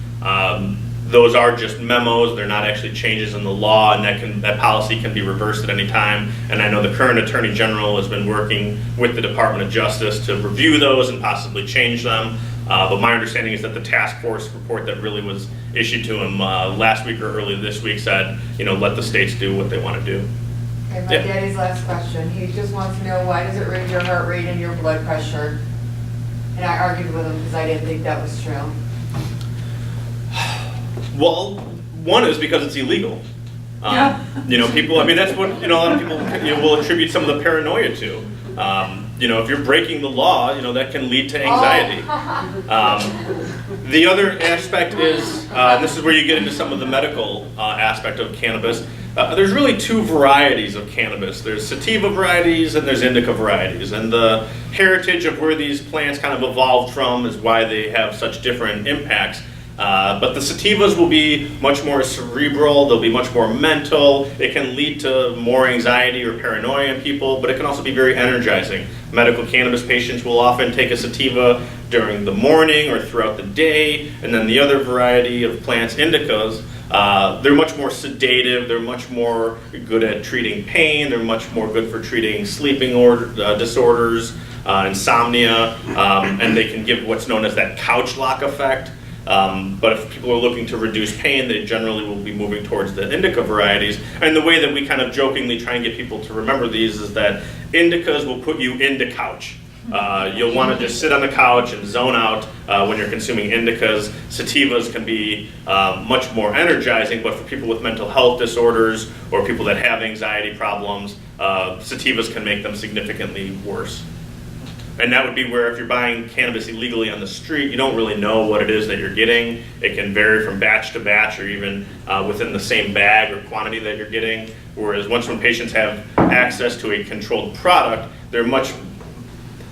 Those are just memos. They're not actually changes in the law, and that policy can be reversed at any time. And I know the current Attorney General has been working with the Department of Justice to review those and possibly change them. But my understanding is that the task force report that really was issued to him last week or early this week said, let the states do what they want to do. Okay, my Yeah. daddy's last question. He just wants to know, why does it raise your heart rate and your blood pressure? And I argued with him because I didn't think that was true. Well, one is because it's illegal. People, that's what, a lot of people, will attribute some of the paranoia to. If you're breaking the law, that can lead to anxiety. The other aspect is, and this is where you get into some of the medical aspect of cannabis. There's really two varieties of cannabis. There's sativa varieties and there's indica varieties. And the heritage of where these plants kind of evolved from is why they have such different impacts. But the sativas will be much more cerebral, they'll be much more mental, it can lead to more anxiety or paranoia in people, but it can also be very energizing. Medical cannabis patients will often take a sativa during the morning or throughout the day, and then the other variety of plants, indicas, they're much more sedative, they're much more good at treating pain, they're much more good for treating sleeping disorders, insomnia, and they can give what's known as that couch lock effect. But if people are looking to reduce pain, they generally will be moving towards the indica varieties. And the way that we kind of jokingly try and get people to remember these is that indicas will put you into couch. You'll want to just sit on the couch and zone out when you're consuming indicas. Sativas can be much more energizing, but for people with mental health disorders or people that have anxiety problems, sativas can make them significantly worse. And that would be where if you're buying cannabis illegally on the street, you don't really know what it is that you're getting. It can vary from batch to batch or even within the same bag or quantity that you're getting. Whereas when patients have access to a controlled product, they're much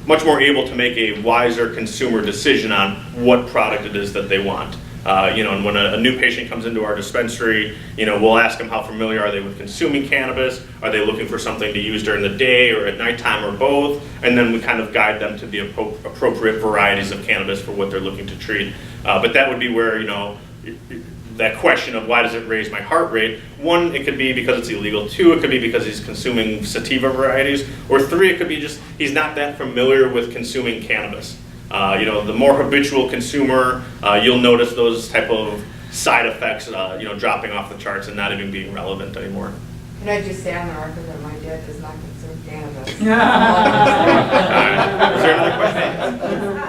more able to make a wiser consumer decision on what product it is that they want. And when a new patient comes into our dispensary, we'll ask them how familiar are they with consuming cannabis, are they looking for something to use during the day or at nighttime or both, and then we kind of guide them to the appropriate varieties of cannabis for what they're looking to treat. But that would be where, that question of why does it raise my heart rate, one, it could be because it's illegal, two, it could be because he's consuming sativa varieties, or three, it could be just he's not that familiar with consuming cannabis. The more habitual consumer, you'll notice those type of side effects, dropping off the charts and not even being relevant anymore. Can I just say on the record that my dad does not consume cannabis? Is there another question?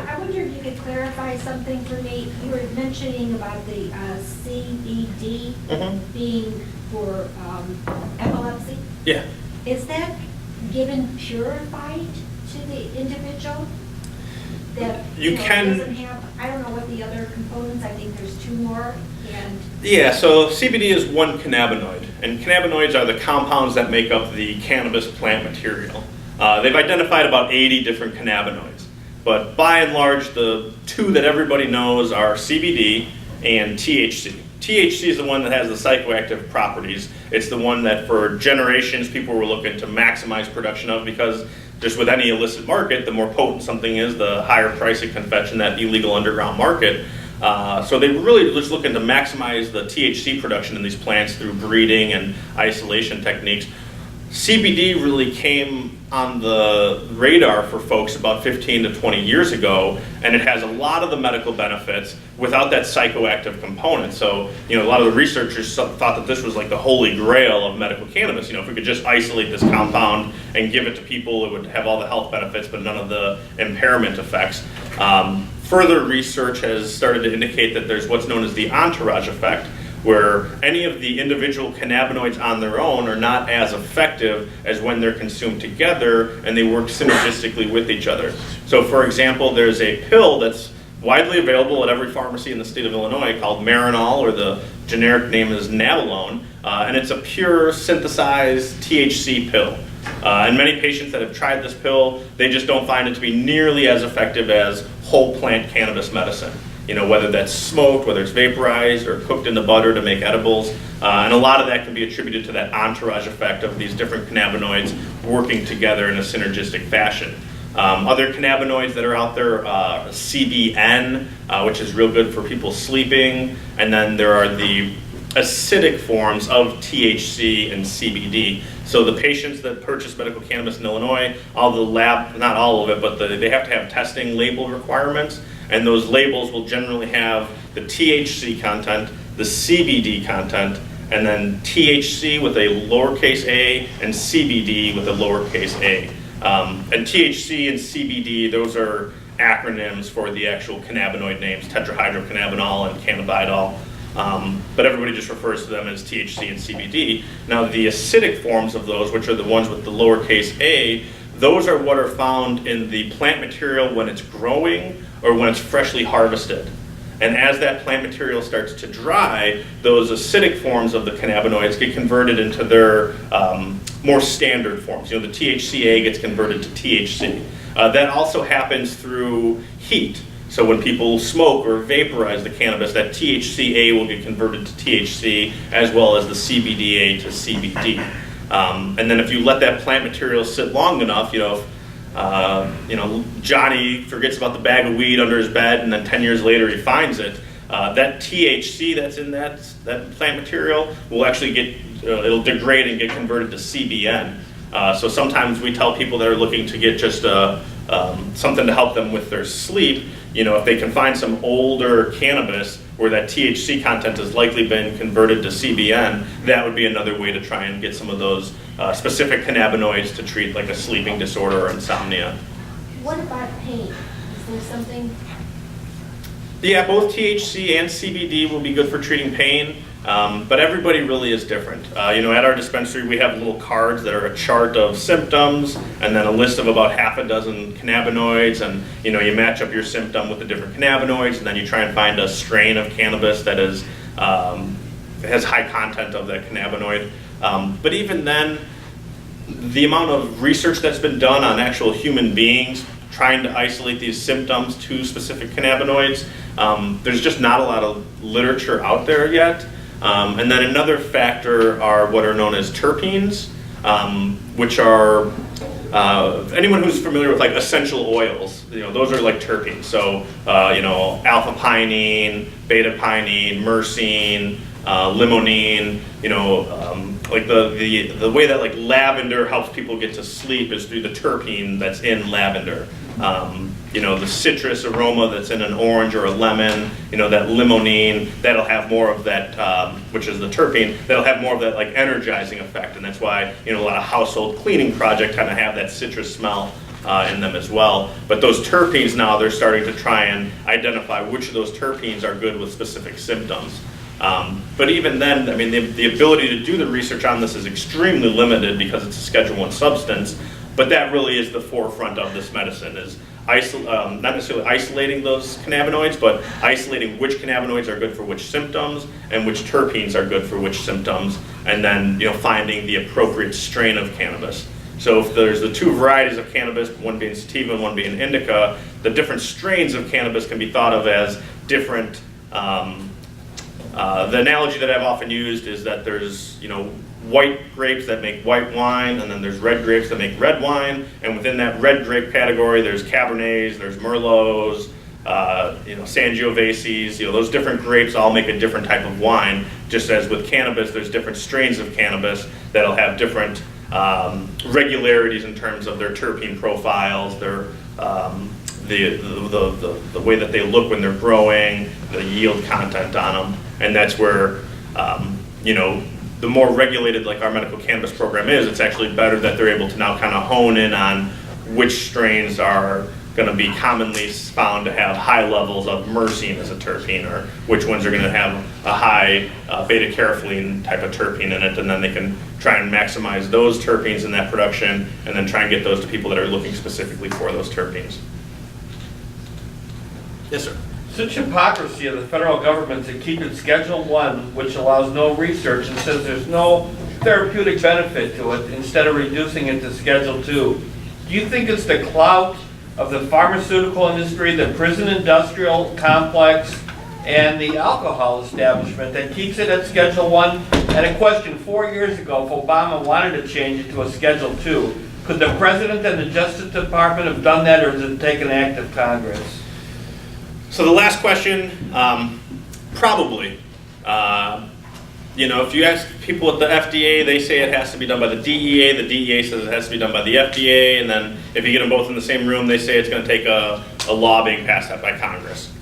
I wonder if you could clarify something for me. You were mentioning about the CBD being for epilepsy. Yeah. Is that given purified to the individual? That You can- doesn't have, I don't know what the other components, I think there's two more, and Yeah, so CBD is one cannabinoid, and cannabinoids are the compounds that make up the cannabis plant material. They've identified about 80 different cannabinoids, but by and large, the two that everybody knows are CBD and THC. THC is the one that has the psychoactive properties. It's the one that for generations people were looking to maximize production of, because just with any illicit market, the more potent something is, the higher price it can fetch in that illegal underground market. So they really just looking to maximize the THC production in these plants through breeding and isolation techniques. CBD really came on the radar for folks about 15 to 20 years ago, and it has a lot of the medical benefits without that psychoactive component. So, a lot of the researchers thought that this was like the holy grail of medical cannabis. If we could just isolate this compound and give it to people, it would have all the health benefits, but none of the impairment effects. Further research has started to indicate that there's what's known as the entourage effect, where any of the individual cannabinoids on their own are not as effective as when they're consumed together and they work synergistically with each other. So for example, there's a pill that's widely available at every pharmacy in the state of Illinois called Marinol, or the generic name is Nabilone, and it's a pure synthesized THC pill. And many patients that have tried this pill, they just don't find it to be nearly as effective as whole plant cannabis medicine. Whether that's smoked, whether it's vaporized or cooked in the butter to make edibles. And a lot of that can be attributed to that entourage effect of these different cannabinoids working together in a synergistic fashion. Other cannabinoids that are out there, CBN, which is real good for people sleeping. And then there are the acidic forms of THC and CBD. So the patients that purchase medical cannabis in Illinois, all the lab, not all of it, but they have to have testing label requirements. and those labels will generally have the THC content, the CBD content, and then THC with a lowercase a and CBD with a lowercase a. And THC and CBD, those are acronyms for the actual cannabinoid names, tetrahydrocannabinol and cannabidiol. But everybody just refers to them as THC and CBD. Now the acidic forms of those, which are the ones with the lowercase a, those are what are found in the plant material when it's growing or when it's freshly harvested. And as that plant material starts to dry, those acidic forms of the cannabinoids get converted into their more standard forms. You know, the THCA gets converted to THC. That also happens through heat. So when people smoke or vaporize the cannabis, that THCA will get converted to THC as well as the CBDA to CBD. And then if you let that plant material sit long enough, Johnny forgets about the bag of weed under his bed and then 10 years later he finds it, that THC that's in that plant material will actually it'll degrade and get converted to CBN. So sometimes we tell people that are looking to get just something to help them with their sleep, if they can find some older cannabis where that THC content has likely been converted to CBN, that would be another way to try and get some of those specific cannabinoids to treat like a sleeping disorder or insomnia. What about pain? Is there something? Yeah, both THC and CBD will be good for treating pain, but everybody really is different. At our dispensary we have little cards that are a chart of symptoms and then a list of about half a dozen cannabinoids, and you match up your symptom with the different cannabinoids, and then you try and find a strain of cannabis that has high content of that cannabinoid. But even then, the amount of research that's been done on actual human beings trying to isolate these symptoms to specific cannabinoids, there's just not a lot of literature out there yet. And then another factor are what are known as terpenes, which are, anyone who's familiar with like essential oils, those are like terpenes. So, alpha-pinene, beta-pinene, myrcene, limonene, like the way that like lavender helps people get to sleep is through the terpene that's in lavender. The citrus aroma that's in an orange or a lemon, that limonene, that'll have more of that, which is the terpene, that'll have more of that like energizing effect. And that's why, a lot of household cleaning projects kind of have that citrus smell in them as well. But those terpenes now, they're starting to try and identify which of those terpenes are good with specific symptoms. But even then, the ability to do the research on this is extremely limited because it's a Schedule I substance, but that really is the forefront of this medicine, is not necessarily isolating those cannabinoids, but isolating which cannabinoids are good for which symptoms and which terpenes are good for which symptoms, and then finding the appropriate strain of cannabis. So if there's the two varieties of cannabis, one being sativa and one being indica, the different strains of cannabis can be thought of as different. The analogy that I've often used is that there's, white grapes that make white wine, and then there's red grapes that make red wine, and within that red grape category, there's Cabernets, there's Merlots, Sangiovases, those different grapes all make a different type of wine, just as with cannabis, there's different strains of cannabis that'll have different regularities in terms of their terpene profiles, their the way that they look when they're growing, the yield content on them, and that's where the more regulated like our medical cannabis program is, it's actually better that they're able to now kind of hone in on which strains are going to be commonly found to have high levels of myrcene as a terpene, or which ones are going to have a high beta-carotene type of terpene in it, and then they can try and maximize those terpenes in that production, and then try and get those to people that are looking specifically for those terpenes. Yes, sir. Such hypocrisy of the federal government to keep it Schedule I, which allows no research and says there's no therapeutic benefit to it, instead of reducing it to Schedule II. Do you think it's the clout of the pharmaceutical industry, the prison industrial complex, and the alcohol establishment that keeps it at Schedule I? And a question, 4 years ago, if Obama wanted to change it to a Schedule II, could the President and the Justice Department have done that, or does it take an act of Congress? So the last question, probably. If you ask people at the FDA, they say it has to be done by the DEA. The DEA says it has to be done by the FDA, and then If you get them both in the same room, they say it's going to take a law being passed out by Congress.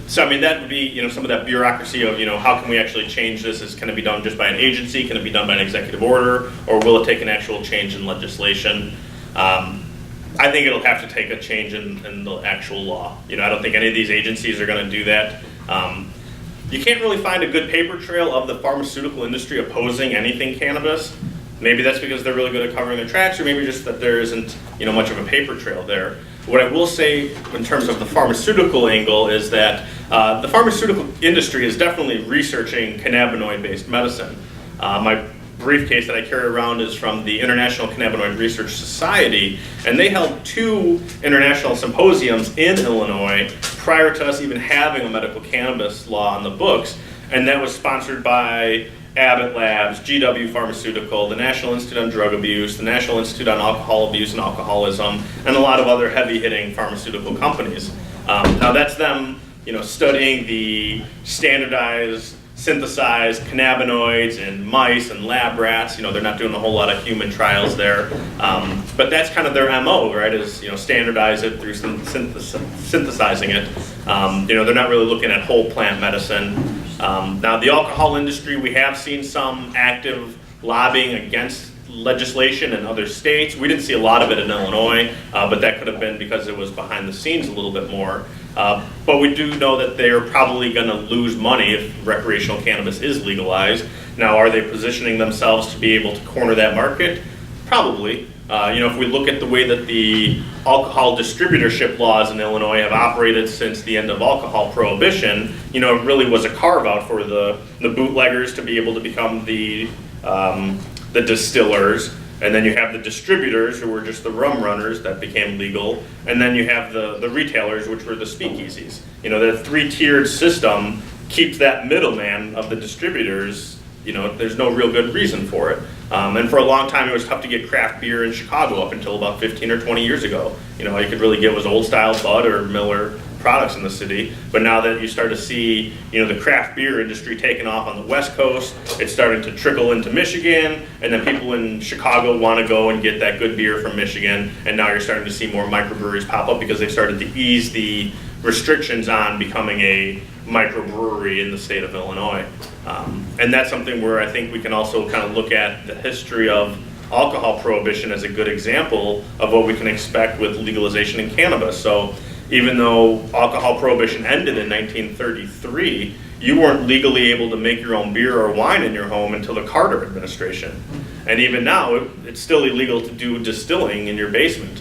So I mean, that would be, some of that bureaucracy of, how can we actually change this? Can it be done just by an agency? Can it be done by an executive order? Or will it take an actual change in legislation? I think it'll have to take a change in the actual law. I don't think any of these agencies are going to do that. You can't really find a good paper trail of the pharmaceutical industry opposing anything cannabis. Maybe that's because they're really good at covering their tracks, or maybe just that there isn't, much of a paper trail there. What I will say in terms of the pharmaceutical angle is that the pharmaceutical industry is definitely researching cannabinoid-based medicine. My briefcase that I carry around is from the International Cannabinoid Research Society, and they held 2 international symposiums in Illinois prior to us even having a medical cannabis law on the books, and that was sponsored by Abbott Labs, GW Pharmaceutical, the National Institute on Drug Abuse, the National Institute on Alcohol Abuse and Alcoholism, and a lot of other heavy-hitting pharmaceutical companies. Now that's them, studying the standardized, synthesized cannabinoids in mice and lab rats. They're not doing a whole lot of human trials there, but that's kind of their MO, right? Is standardize it through synthesizing it. They're not really looking at whole plant medicine. Now, the alcohol industry, we have seen some active lobbying against legislation in other states. We didn't see a lot of it in Illinois, but that could have been because it was behind the scenes a little bit more. But we do know that they're probably going to lose money if recreational cannabis is legalized. Now, are they positioning themselves to be able to corner that market? Probably. If we look at the way that the alcohol distributorship laws in Illinois have operated since the end of alcohol prohibition, it really was a carve out for the bootleggers to be able to become the distillers, and then you have the distributors who were just the rum runners that became legal, and then you have the retailers, which were the speakeasies. The 3-tiered system keeps that middleman of the distributors. There's no real good reason for it. And for a long time, it was tough to get craft beer in Chicago up until about 15 or 20 years ago. All you could really get was old style Bud or Miller products in the city. But now that you start to see, the craft beer industry taking off on the West Coast, it's starting to trickle into Michigan, and then people in Chicago want to go and get that good beer from Michigan. And now you're starting to see more microbreweries pop up because they've started to ease the restrictions on becoming a microbrewery in the state of Illinois. And that's something where I think we can also kind of look at the history of alcohol prohibition as a good example of what we can expect with legalization in cannabis. So even though alcohol prohibition ended in 1933, you weren't legally able to make your own beer or wine in your home until the Carter administration. And even now, it's still illegal to do distilling in your basement.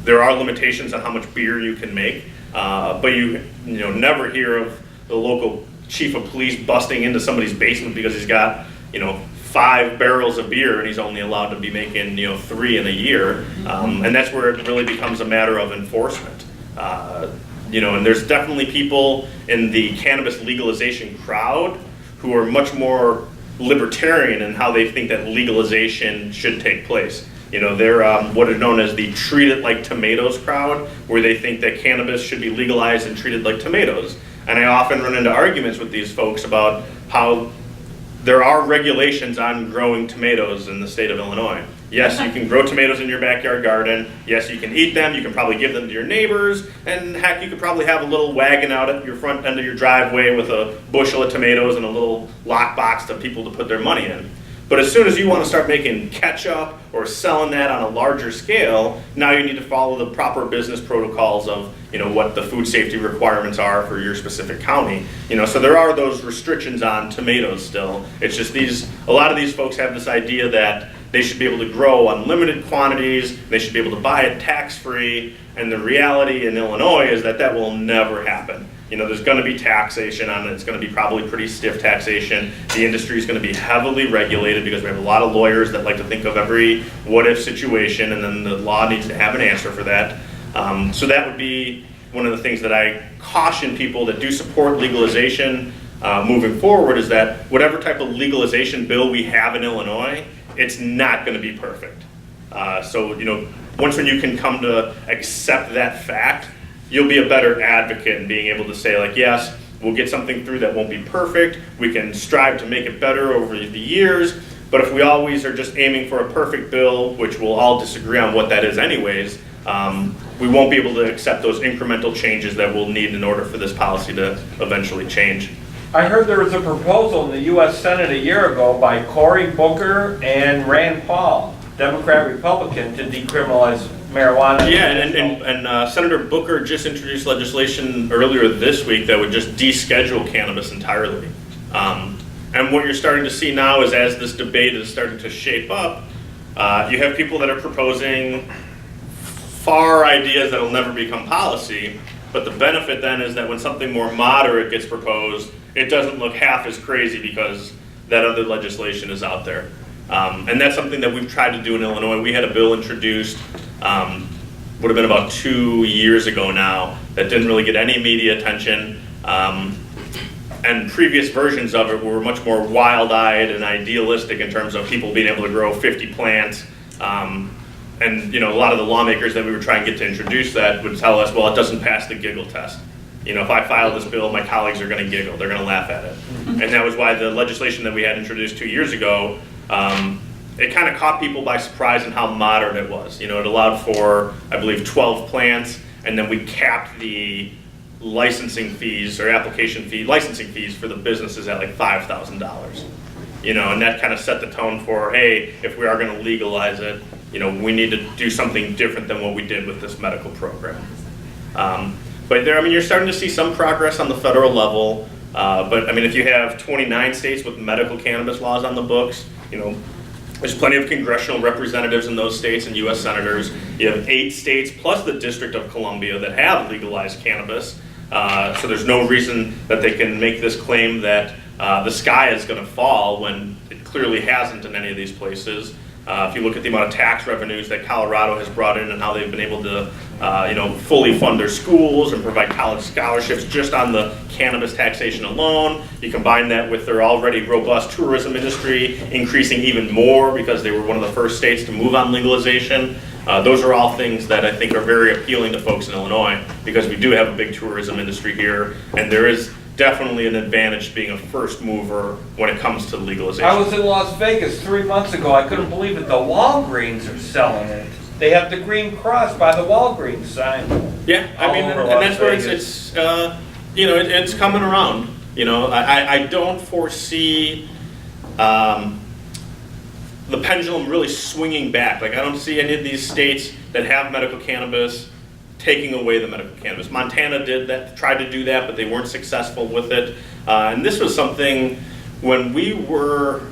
There are limitations on how much beer you can make, but you never hear of the local chief of police busting into somebody's basement because he's got 5 barrels of beer and he's only allowed to be making 3 in a year. And that's where it really becomes a matter of enforcement. And there's definitely people in the cannabis legalization crowd who are much more libertarian in how they think that legalization should take place. They're what are known as the treat it like tomatoes crowd, where they think that cannabis should be legalized and treated like tomatoes. And I often run into arguments with these folks about how there are regulations on growing tomatoes in the state of Illinois. Yes, you can grow tomatoes in your backyard garden. Yes, you can eat them. You can probably give them to your neighbors. And heck, you could probably have a little wagon out at your front end of your driveway with a bushel of tomatoes and a little lockbox to people to put their money in. But as soon as you want to start making ketchup or selling that on a larger scale, now you need to follow the proper business protocols of what the food safety requirements are for your specific county. So there are those restrictions on tomatoes still. It's just a lot of these folks have this idea that they should be able to grow unlimited quantities, they should be able to buy it tax-free, and the reality in Illinois is that will never happen. There's going to be taxation on it. It's going to be probably pretty stiff taxation. The industry is going to be heavily regulated because we have a lot of lawyers that like to think of every what-if situation, and then the law needs to have an answer for that. So that would be one of the things that I caution people that do support legalization moving forward, is that whatever type of legalization bill we have in Illinois, it's not going to be perfect. So once when you can come to accept that fact, you'll be a better advocate in being able to say, like, yes, we'll get something through that won't be perfect. We can strive to make it better over the years, But if we always are just aiming for a perfect bill, which we'll all disagree on what that is anyways, we won't be able to accept those incremental changes that we'll need in order for this policy to eventually change. I heard there was a proposal in the U.S. Senate a year ago by Cory Booker and Rand Paul, Democrat Republican, to decriminalize marijuana. Yeah, and Senator Booker just introduced legislation earlier this week that would just deschedule cannabis entirely. And what you're starting to see now is, as this debate is starting to shape up, you have people that are proposing far ideas that will never become policy, but the benefit then is that when something more moderate gets proposed, it doesn't look half as crazy because that other legislation is out there. And that's something that we've tried to do in Illinois. We had a bill introduced, would have been about 2 years ago now, that didn't really get any media attention. And previous versions of it were much more wild-eyed and idealistic in terms of people being able to grow 50 plants. And a lot of the lawmakers that we were trying to get to introduce that would tell us, well, it doesn't pass the giggle test. If I file this bill, my colleagues are going to giggle. They're going to laugh at it. And that was why the legislation that we had introduced 2 years ago, it kind of caught people by surprise in how moderate it was. It allowed for, I believe, 12 plants, and then we capped the licensing fees or licensing fees for the businesses at like $5,000. And that kind of set the tone for, hey, if we are going to legalize it, we need to do something different than what we did with this medical program. But you're starting to see some progress on the federal level. But if you have 29 states with medical cannabis laws on the books, there's plenty of congressional representatives in those states and U.S. senators. You have 8 states plus the District of Columbia that have legalized cannabis. So there's no reason that they can make this claim that the sky is going to fall when it clearly hasn't in any of these places. If you look at the amount of tax revenues that Colorado has brought in and how they've been able to, fully fund their schools and provide college scholarships just on the cannabis taxation alone, you combine that with their already robust tourism industry increasing even more because they were one of the first states to move on legalization. Those are all things that I think are very appealing to folks in Illinois because we do have a big tourism industry here, and there is definitely an advantage being a first mover when it comes to legalization. I was in Las Vegas 3 months ago. I couldn't believe it. The Walgreens are selling it. They have the green cross by the Walgreens sign. Yeah, and that's where it's coming around. I don't foresee the pendulum really swinging back. Like, I don't see any of these states that have medical cannabis taking away the medical cannabis. Montana did that, tried to do that, but they weren't successful with it. And this was something when we were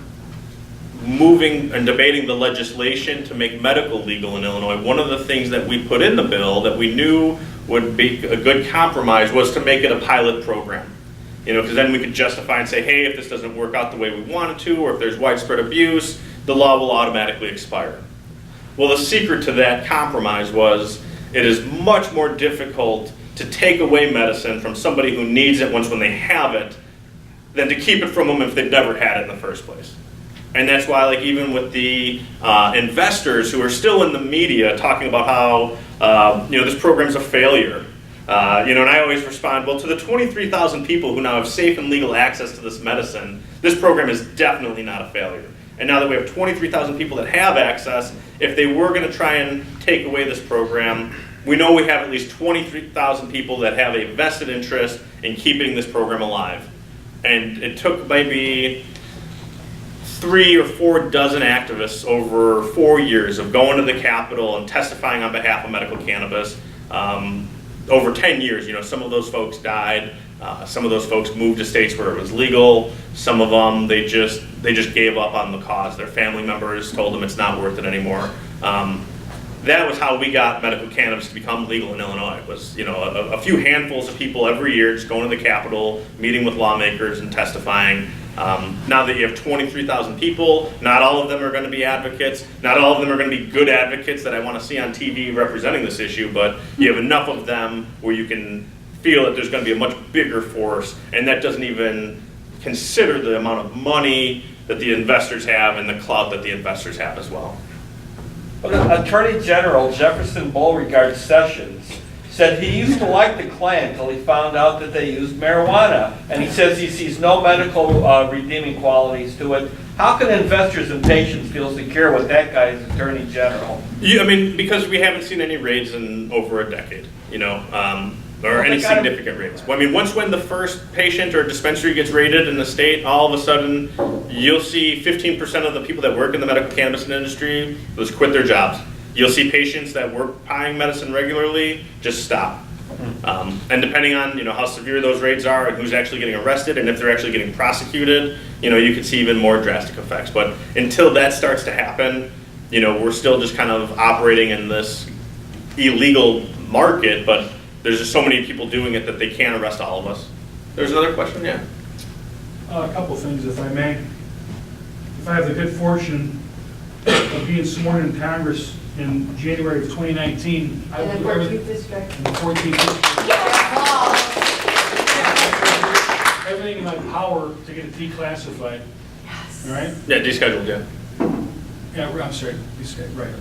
moving and debating the legislation to make medical legal in Illinois, one of the things that we put in the bill that we knew would be a good compromise was to make it a pilot program. Because then we could justify and say, hey, if this doesn't work out the way we want it to, or if there's widespread abuse, the law will automatically expire. Well, the secret to that compromise was it is much more difficult to take away medicine from somebody who needs it once when they have it than to keep it from them if they've never had it in the first place. And that's why, even with the investors who are still in the media talking about how this program's a failure, and I always respond, well, to the 23,000 people who now have safe and legal access to this medicine, this program is definitely not a failure. And now that we have 23,000 people that have access, if they were going to try and take away this program, we know we have at least 23,000 people that have a vested interest in keeping this program alive. And it took maybe 3 or 4 dozen activists over 4 years of going to the Capitol and testifying on behalf of medical cannabis. Over 10 years, some of those folks died. Some of those folks moved to states where it was legal. Some of them, they just gave up on the cause. Their family members told them it's not worth it anymore. That was how we got medical cannabis to become legal in Illinois. It was, a few handfuls of people every year just going to the Capitol, meeting with lawmakers and testifying. Now that you have 23,000 people, not all of them are going to be advocates. Not all of them are going to be good advocates that I want to see on TV representing this issue, but you have enough of them where you can feel that there's going to be a much bigger force, and that doesn't even consider the amount of money that the investors have and the clout that the investors have as well. But Attorney General Jefferson Beauregard Sessions said he used to like the Klan until he found out that they used marijuana, and he says he sees no medical redeeming qualities to it. How can investors and patients feel secure with that guy as Attorney General? I mean, because we haven't seen any raids in over a decade, or any significant raids. Well, I mean, when the first patient or dispensary gets raided in the state, all of a sudden, you'll see 15% of the people that work in the medical cannabis industry just quit their jobs. You'll see patients that were buying medicine regularly just stop. And depending on how severe those raids are and who's actually getting arrested and if they're actually getting prosecuted, you can see even more drastic effects. But until that starts to happen, we're still just kind of operating in this illegal market, but there's just so many people doing it that they can't arrest all of us. There's another question, yeah? A couple things, if I may. If I have the good fortune of being sworn in Congress in January of 2019, I will do everything. District. In the 14th district. Everything in my power to get it declassified. Yes. All right? Yeah, descheduled, yeah. Yeah, I'm sorry, right.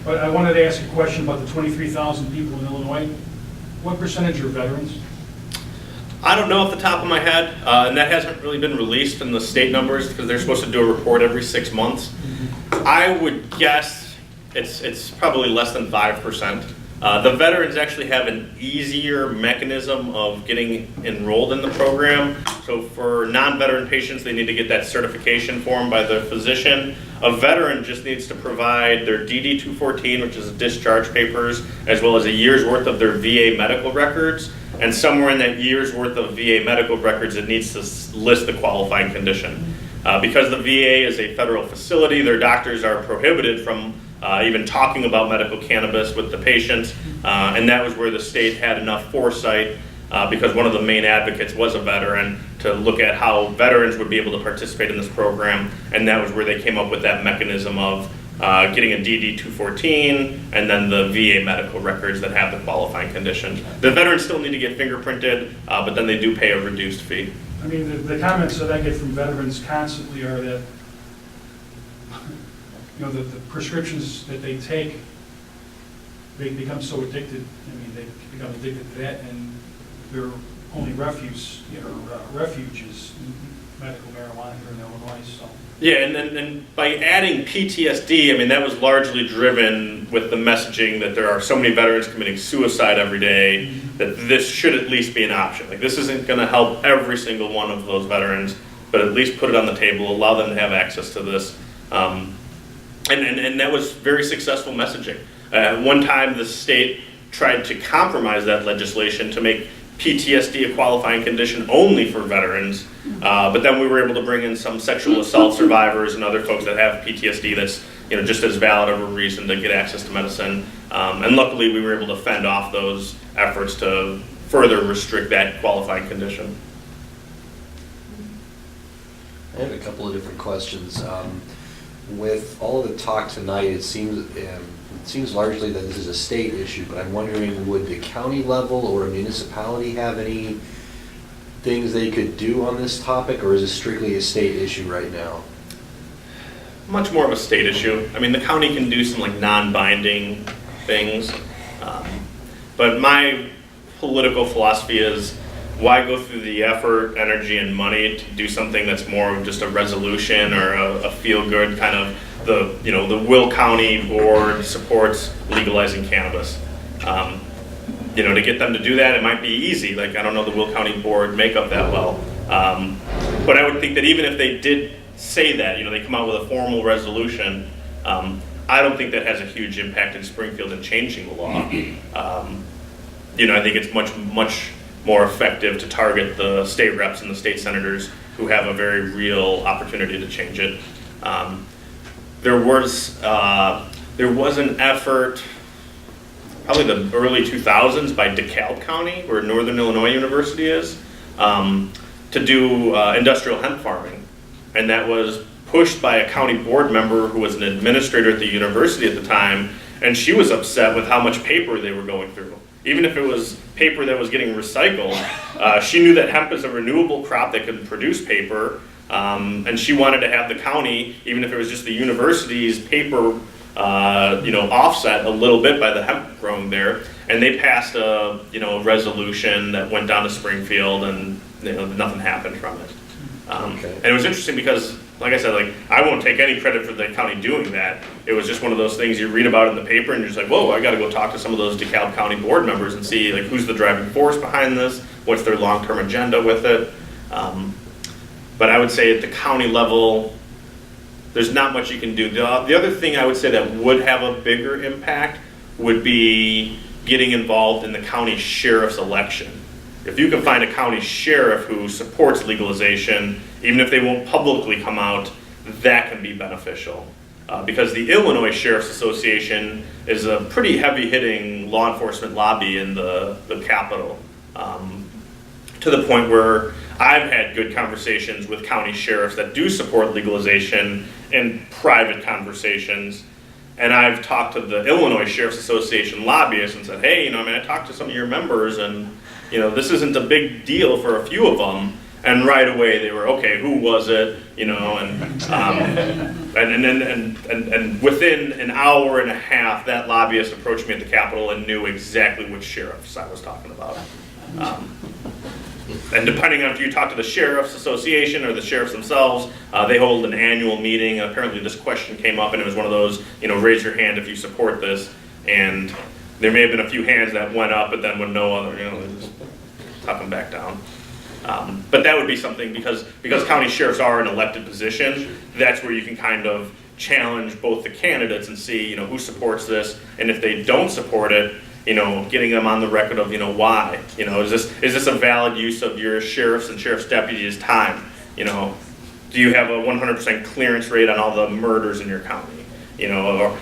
But I wanted to ask a question about the 23,000 people in Illinois. What percentage are veterans? I don't know off the top of my head, and that hasn't really been released in the state numbers because they're supposed to do a report every 6 months. I would guess it's probably less than 5%. The veterans actually have an easier mechanism of getting enrolled in the program. So for non-veteran patients, they need to get that certification form by the physician. A veteran just needs to provide their DD-214, which is discharge papers, as well as a year's worth of their VA medical records. And somewhere in that year's worth of VA medical records, it needs to list the qualifying condition. Because the VA is a federal facility, their doctors are prohibited from even talking about medical cannabis with the patients, and that was where the state had enough foresight, because one of the main advocates was a veteran, to look at how veterans would be able to participate in this program, and that was where they came up with that mechanism of getting a DD-214 and then the VA medical records that have the qualifying condition. The veterans still need to get fingerprinted, but then they do pay a reduced fee. I mean, the comments that I get from veterans constantly are that, the prescriptions that they take, they become so addicted. I mean, they become addicted to that, and their only refuge is medical marijuana here in Illinois. So. Yeah, and by adding PTSD, I mean, that was largely driven with the messaging that there are so many veterans committing suicide every day, that this should at least be an option. Like, this isn't going to help every single one of those veterans, but at least put it on the table, allow them to have access to this. And that was very successful messaging. One time the state tried to compromise that legislation to make PTSD a qualifying condition only for veterans, but then we were able to bring in some sexual assault survivors and other folks that have PTSD that's just as valid of a reason to get access to medicine. And luckily we were able to fend off those efforts to further restrict that qualifying condition. I have a couple of different questions. With all of the talk tonight, it seems largely that this is a state issue, but I'm wondering, would the county level or a municipality have any things they could do on this topic, or is it strictly a state issue right now? Much more of a state issue. I mean, the county can do some non-binding things, but my political philosophy is, why go through the effort, energy, and money to do something that's more of just a resolution or a feel-good kind of, the Will County Board supports legalizing cannabis. To get them to do that, it might be easy. Like, I don't know the Will County Board makeup that well. But I would think that even if they did say that, they come out with a formal resolution, I don't think that has a huge impact in Springfield in changing the law. I think it's much more effective to target the state reps and the state senators who have a very real opportunity to change it. There was an effort, probably the early 2000s, by DeKalb County, where Northern Illinois University is, to do industrial hemp farming. And that was pushed by a county board member who was an administrator at the university at the time, and she was upset with how much paper they were going through. Even if it was paper that was getting recycled, she knew that hemp is a renewable crop that can produce paper, and she wanted to have the county, even if it was just the university's paper, offset a little bit by the hemp growing there. And they passed a resolution that went down to Springfield, and nothing happened from it. Okay. And it was interesting because, like I said, like I won't take any credit for the county doing that. It was just one of those things you read about in the paper and you're just like, whoa, I got to go talk to some of those DeKalb County board members and see like who's the driving force behind this, what's their long-term agenda with it. But I would say at the county level, there's not much you can do. The other thing I would say that would have a bigger impact would be getting involved in the county sheriff's election. If you can find a county sheriff who supports legalization, even if they won't publicly come out, that can be beneficial. Because the Illinois Sheriff's Association is a pretty heavy-hitting law enforcement lobby in the capital, to the point where I've had good conversations with county sheriffs that do support legalization in private conversations. And I've talked to the Illinois Sheriff's Association lobbyists and said, hey, I talked to some of your members and, this isn't a big deal for a few of them. And right away they were, okay, who was it? And within an hour and a half, that lobbyist approached me at the Capitol and knew exactly which sheriffs I was talking about. And depending on if you talk to the Sheriff's Association or the sheriffs themselves, they hold an annual meeting. Apparently this question came up and it was one of those, raise your hand if you support this. And there may have been a few hands that went up, but then when no other, they just tuck them back down. But that would be something, because county sheriffs are an elected position, that's where you can kind of challenge both the candidates and see, who supports this. And if they don't support it, getting them on the record of, why, is this a valid use of your sheriff's and sheriff's deputies' time? Do you have a 100% clearance rate on all the murders in your county?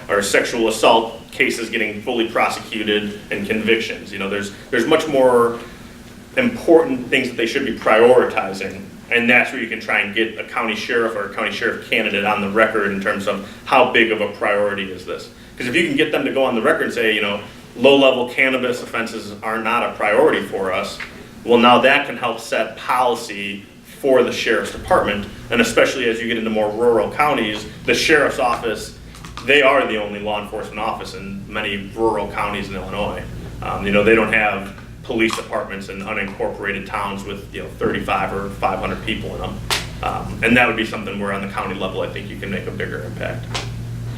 Or sexual assault cases getting fully prosecuted and convictions? There's much more important things that they should be prioritizing. And that's where you can try and get a county sheriff or a county sheriff candidate on the record in terms of how big of a priority is this. Because if you can get them to go on the record and say, low-level cannabis offenses are not a priority for us, well, now that can help set policy for the sheriff's department. And especially as you get into more rural counties, the sheriff's office, they are the only law enforcement office in many rural counties in Illinois. They don't have police departments in unincorporated towns with 35 or 500 people in them. And that would be something where on the county level I think you can make a bigger impact.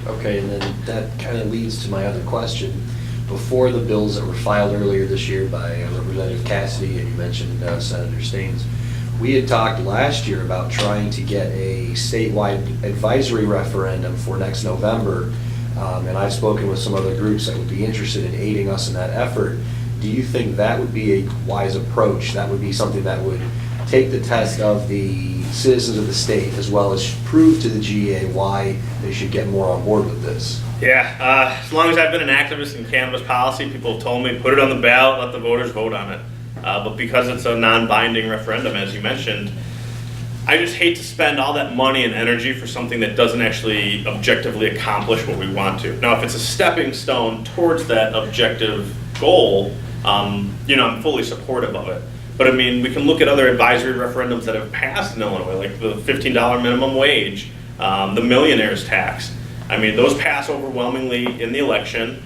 Okay, and then that kind of leads to my other question. Before the bills that were filed earlier this year by Representative Cassidy, and you mentioned Senator Staines, we had talked last year about trying to get a statewide advisory referendum for next November, and I've spoken with some other groups that would be interested in aiding us in that effort. Do you think that would be a wise approach? That would be something that would take the test of the citizens of the state, as well as prove to the GA why they should get more on board with this? Yeah, as long as I've been an activist in cannabis policy, people have told me, put it on the ballot, let the voters vote on it. But because it's a non-binding referendum, as you mentioned, I just hate to spend all that money and energy for something that doesn't actually objectively accomplish what we want to. Now, if it's a stepping stone towards that objective goal, I'm fully supportive of it. But we can look at other advisory referendums that have passed in Illinois, like the $15 minimum wage, the millionaire's tax. Those pass overwhelmingly in the election.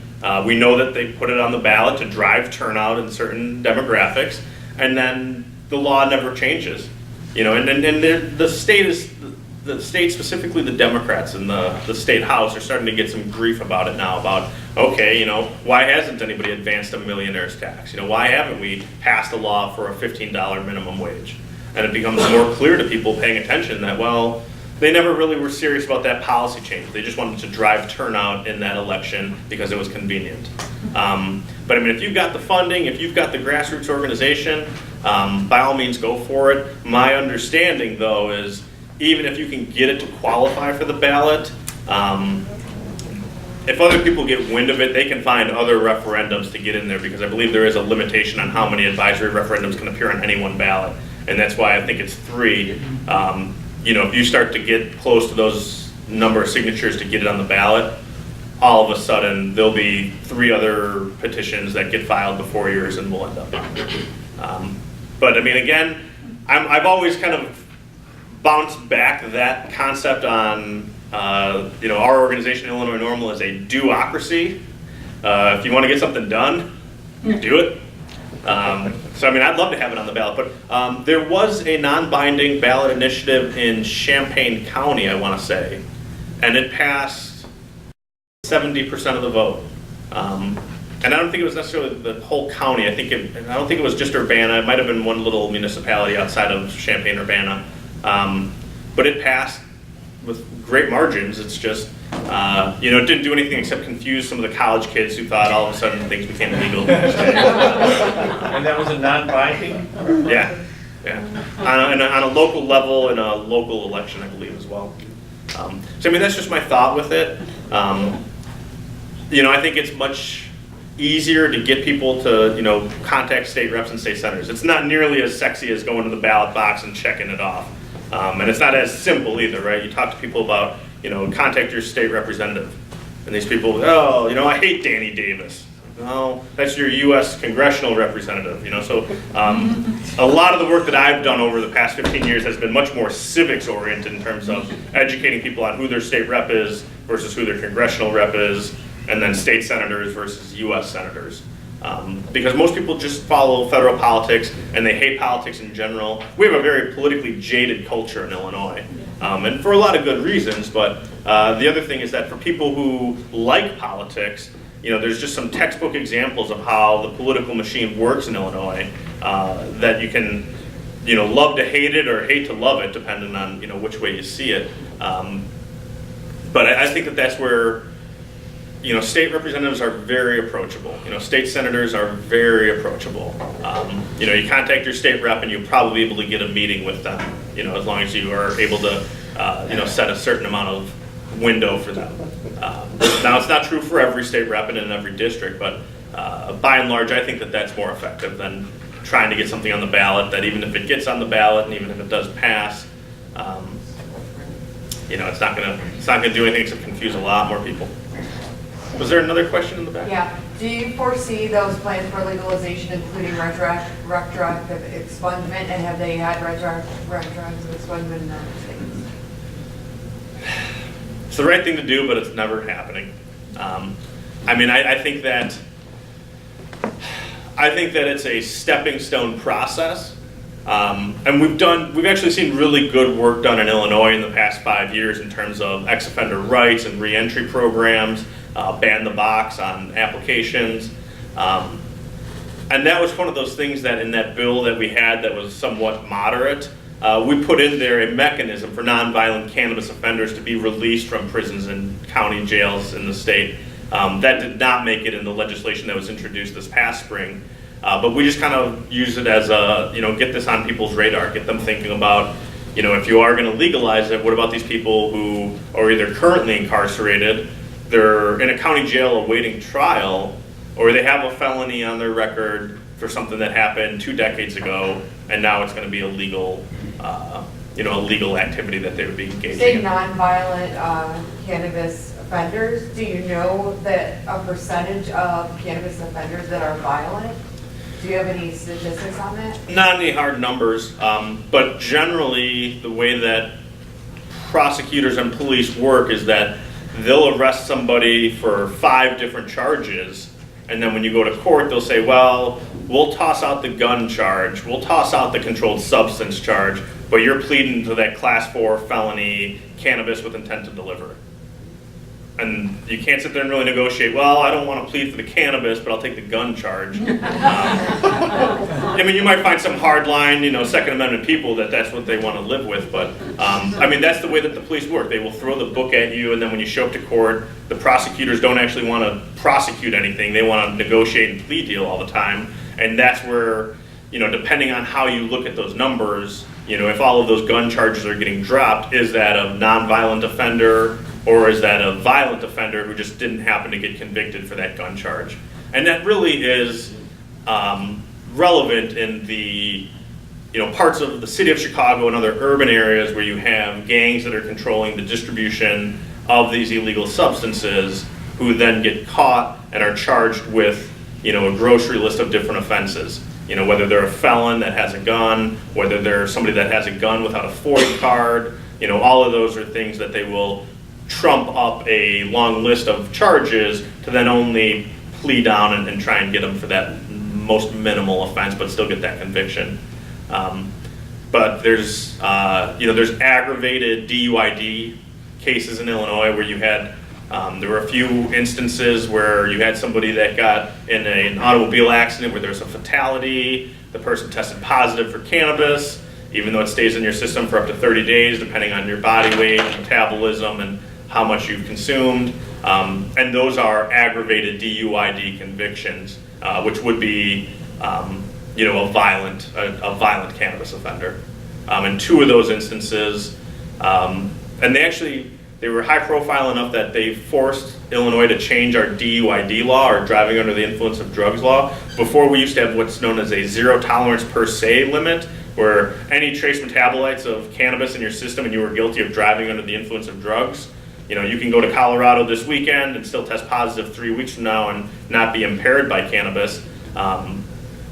We know that they put it on the ballot to drive turnout in certain demographics, and then the law never changes. The state, specifically the Democrats in the state house, are starting to get some grief about it now. About why hasn't anybody advanced a millionaire's tax? Why haven't we passed a law for a $15 minimum wage? And it becomes more clear to people paying attention that they never really were serious about that policy change. They just wanted to drive turnout in that election because it was convenient. But if you've got the funding, if you've got the grassroots organization, by all means go for it. My understanding, though, is even if you can get it to qualify for the ballot, if other people get wind of it, they can find other referendums to get in there, because I believe there is a limitation on how many advisory referendums can appear on any one ballot. And that's why I think it's 3. If you start to get close to those number of signatures to get it on the ballot, all of a sudden there'll be 3 other petitions that get filed before yours and we'll end up on it. But again, I've always kind of bounced back that concept on, our organization, Illinois Norml, is a do-ocracy. If you want to get something done, do it. So I mean, I'd love to have it on the ballot, but there was a non-binding ballot initiative in Champaign County, I want to say, and it passed 70% of the vote. And I don't think it was necessarily the whole county. I don't think it was just Urbana. It might have been one little municipality outside of Champaign-Urbana. But it passed with great margins. It's just, it didn't do anything except confuse some of the college kids who thought all of a sudden things became illegal. And that was a non-binding? Yeah. On a local level, in a local election, I believe, as well. So, I mean, that's just my thought with it. I think it's much easier to get people to, contact state reps and state senators. It's not nearly as sexy as going to the ballot box and checking it off. And it's not as simple either, right? You talk to people about, contact your state representative. And these people, I hate Danny Davis. No, that's your U.S. congressional representative, So a lot of the work that I've done over the past 15 years has been much more civics oriented in terms of educating people on who their state rep is versus who their congressional rep is, and then state senators versus U.S. senators. Because most people just follow federal politics and they hate politics in general. We have a very politically jaded culture in Illinois, and for a lot of good reasons, but the other thing is that for people who like politics, there's just some textbook examples of how the political machine works in Illinois that you can, love to hate it or hate to love it, depending on, which way you see it. But I think that that's where, state representatives are very approachable. State senators are very approachable. You contact your state rep and you'll probably be able to get a meeting with them, as long as you are able to, set a certain amount of window for them. Now, it's not true for every state rep and in every district, but by and large, I think that that's more effective than trying to get something on the ballot that even if it gets on the ballot and even if it does pass, it's not gonna do anything except confuse a lot more people. Was there another question in the back? Yeah. Do you foresee those plans for legalization including retroactive expungement, and have they had retroactive expungement in other states? It's the right thing to do, but it's never happening. I think that it's a stepping stone process, and we've actually seen really good work done in Illinois in the past 5 years in terms of ex-offender rights and reentry programs, ban the box on applications, and that was one of those things that in that bill that we had that was somewhat moderate. We put in there a mechanism for nonviolent cannabis offenders to be released from prisons and county jails in the state. That did not make it in the legislation that was introduced this past spring. But we just kind of use it as a, get this on people's radar, get them thinking about, if you are going to legalize it, what about these people who are either currently incarcerated, they're in a county jail awaiting trial, or they have a felony on their record for something that happened 2 decades ago, and now it's going to be a legal activity that they would be engaging Say in. nonviolent cannabis offenders, do you know that a percentage of cannabis offenders that are violent? Do you have any statistics on that? Not any hard numbers, but generally the way that prosecutors and police work is that they'll arrest somebody for 5 different charges, and then when you go to court, they'll say, well, we'll toss out the gun charge, we'll toss out the controlled substance charge, but you're pleading to that class 4 felony cannabis with intent to deliver. And you can't sit there and really negotiate, well, I don't want to plead for the cannabis, but I'll take the gun charge. You might find some hardline, Second Amendment people that's what they want to live with, but that's the way that the police work. They will throw the book at you, and then when you show up to court, the prosecutors don't actually want to prosecute anything. They want to negotiate and plea deal all the time, and that's where, depending on how you look at those numbers, if all of those gun charges are getting dropped, is that a nonviolent offender, or is that a violent offender who just didn't happen to get convicted for that gun charge? And that really is relevant in the parts of the city of Chicago and other urban areas where you have gangs that are controlling the distribution of these illegal substances, who then get caught and are charged with a grocery list of different offenses. Whether they're a felon that has a gun, whether they're somebody that has a gun without a FOID card, all of those are things that they will trump up a long list of charges to then only plea down and try and get them for that most minimal offense, but still get that conviction. But there's there's aggravated DUID cases in Illinois where you had there were a few instances where you had somebody that got in an automobile accident where there's a fatality. The person tested positive for cannabis, even though it stays in your system for up to 30 days, depending on your body weight, metabolism, and how much you've consumed. And those are aggravated DUID convictions, which would be a violent cannabis offender. In 2 of those instances, and they were high profile enough that they forced Illinois to change our DUID law, or driving under the influence of drugs law. Before, we used to have what's known as a zero tolerance per se limit, where any trace metabolites of cannabis in your system and you were guilty of driving under the influence of drugs, you can go to Colorado this weekend and still test positive 3 weeks from now and not be impaired by cannabis.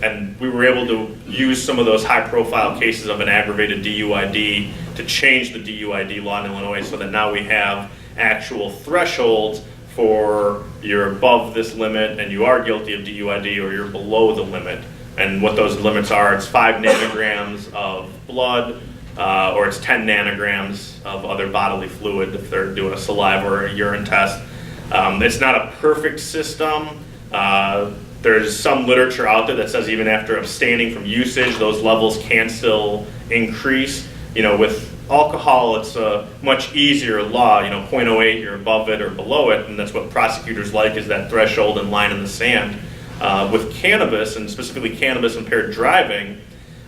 And we were able to use some of those high-profile cases of an aggravated DUID to change the DUID law in Illinois so that now we have actual thresholds for you're above this limit and you are guilty of DUID, or you're below the limit. And what those limits are, it's 5 nanograms of blood, or it's 10 nanograms of other bodily fluid if they're doing a saliva or a urine test. It's not a perfect system. There's some literature out there that says even after abstaining from usage, those levels can still increase. With alcohol, it's a much easier law. 0.08, you're above it or below it, and that's what prosecutors like, is that threshold and line in the sand. With cannabis, and specifically cannabis impaired driving,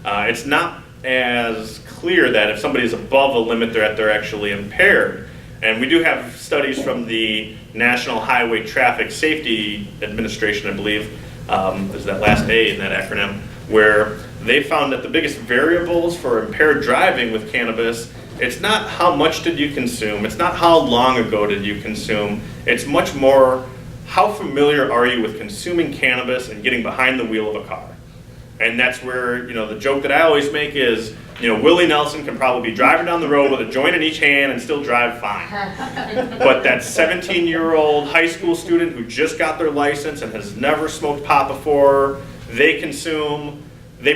it's not as clear that if somebody is above a limit, they're actually impaired. And we do have studies from the National Highway Traffic Safety Administration, I believe, there's that last A in that acronym, where they found that the biggest variables for impaired driving with cannabis, it's not how much did you consume, it's not how long ago did you consume, it's much more how familiar are you with consuming cannabis and getting behind the wheel of a car. And that's where, the joke that I always make is, Willie Nelson can probably be driving down the road with a joint in each hand and still drive fine. But that 17-year-old high school student who just got their license and has never smoked pot before, they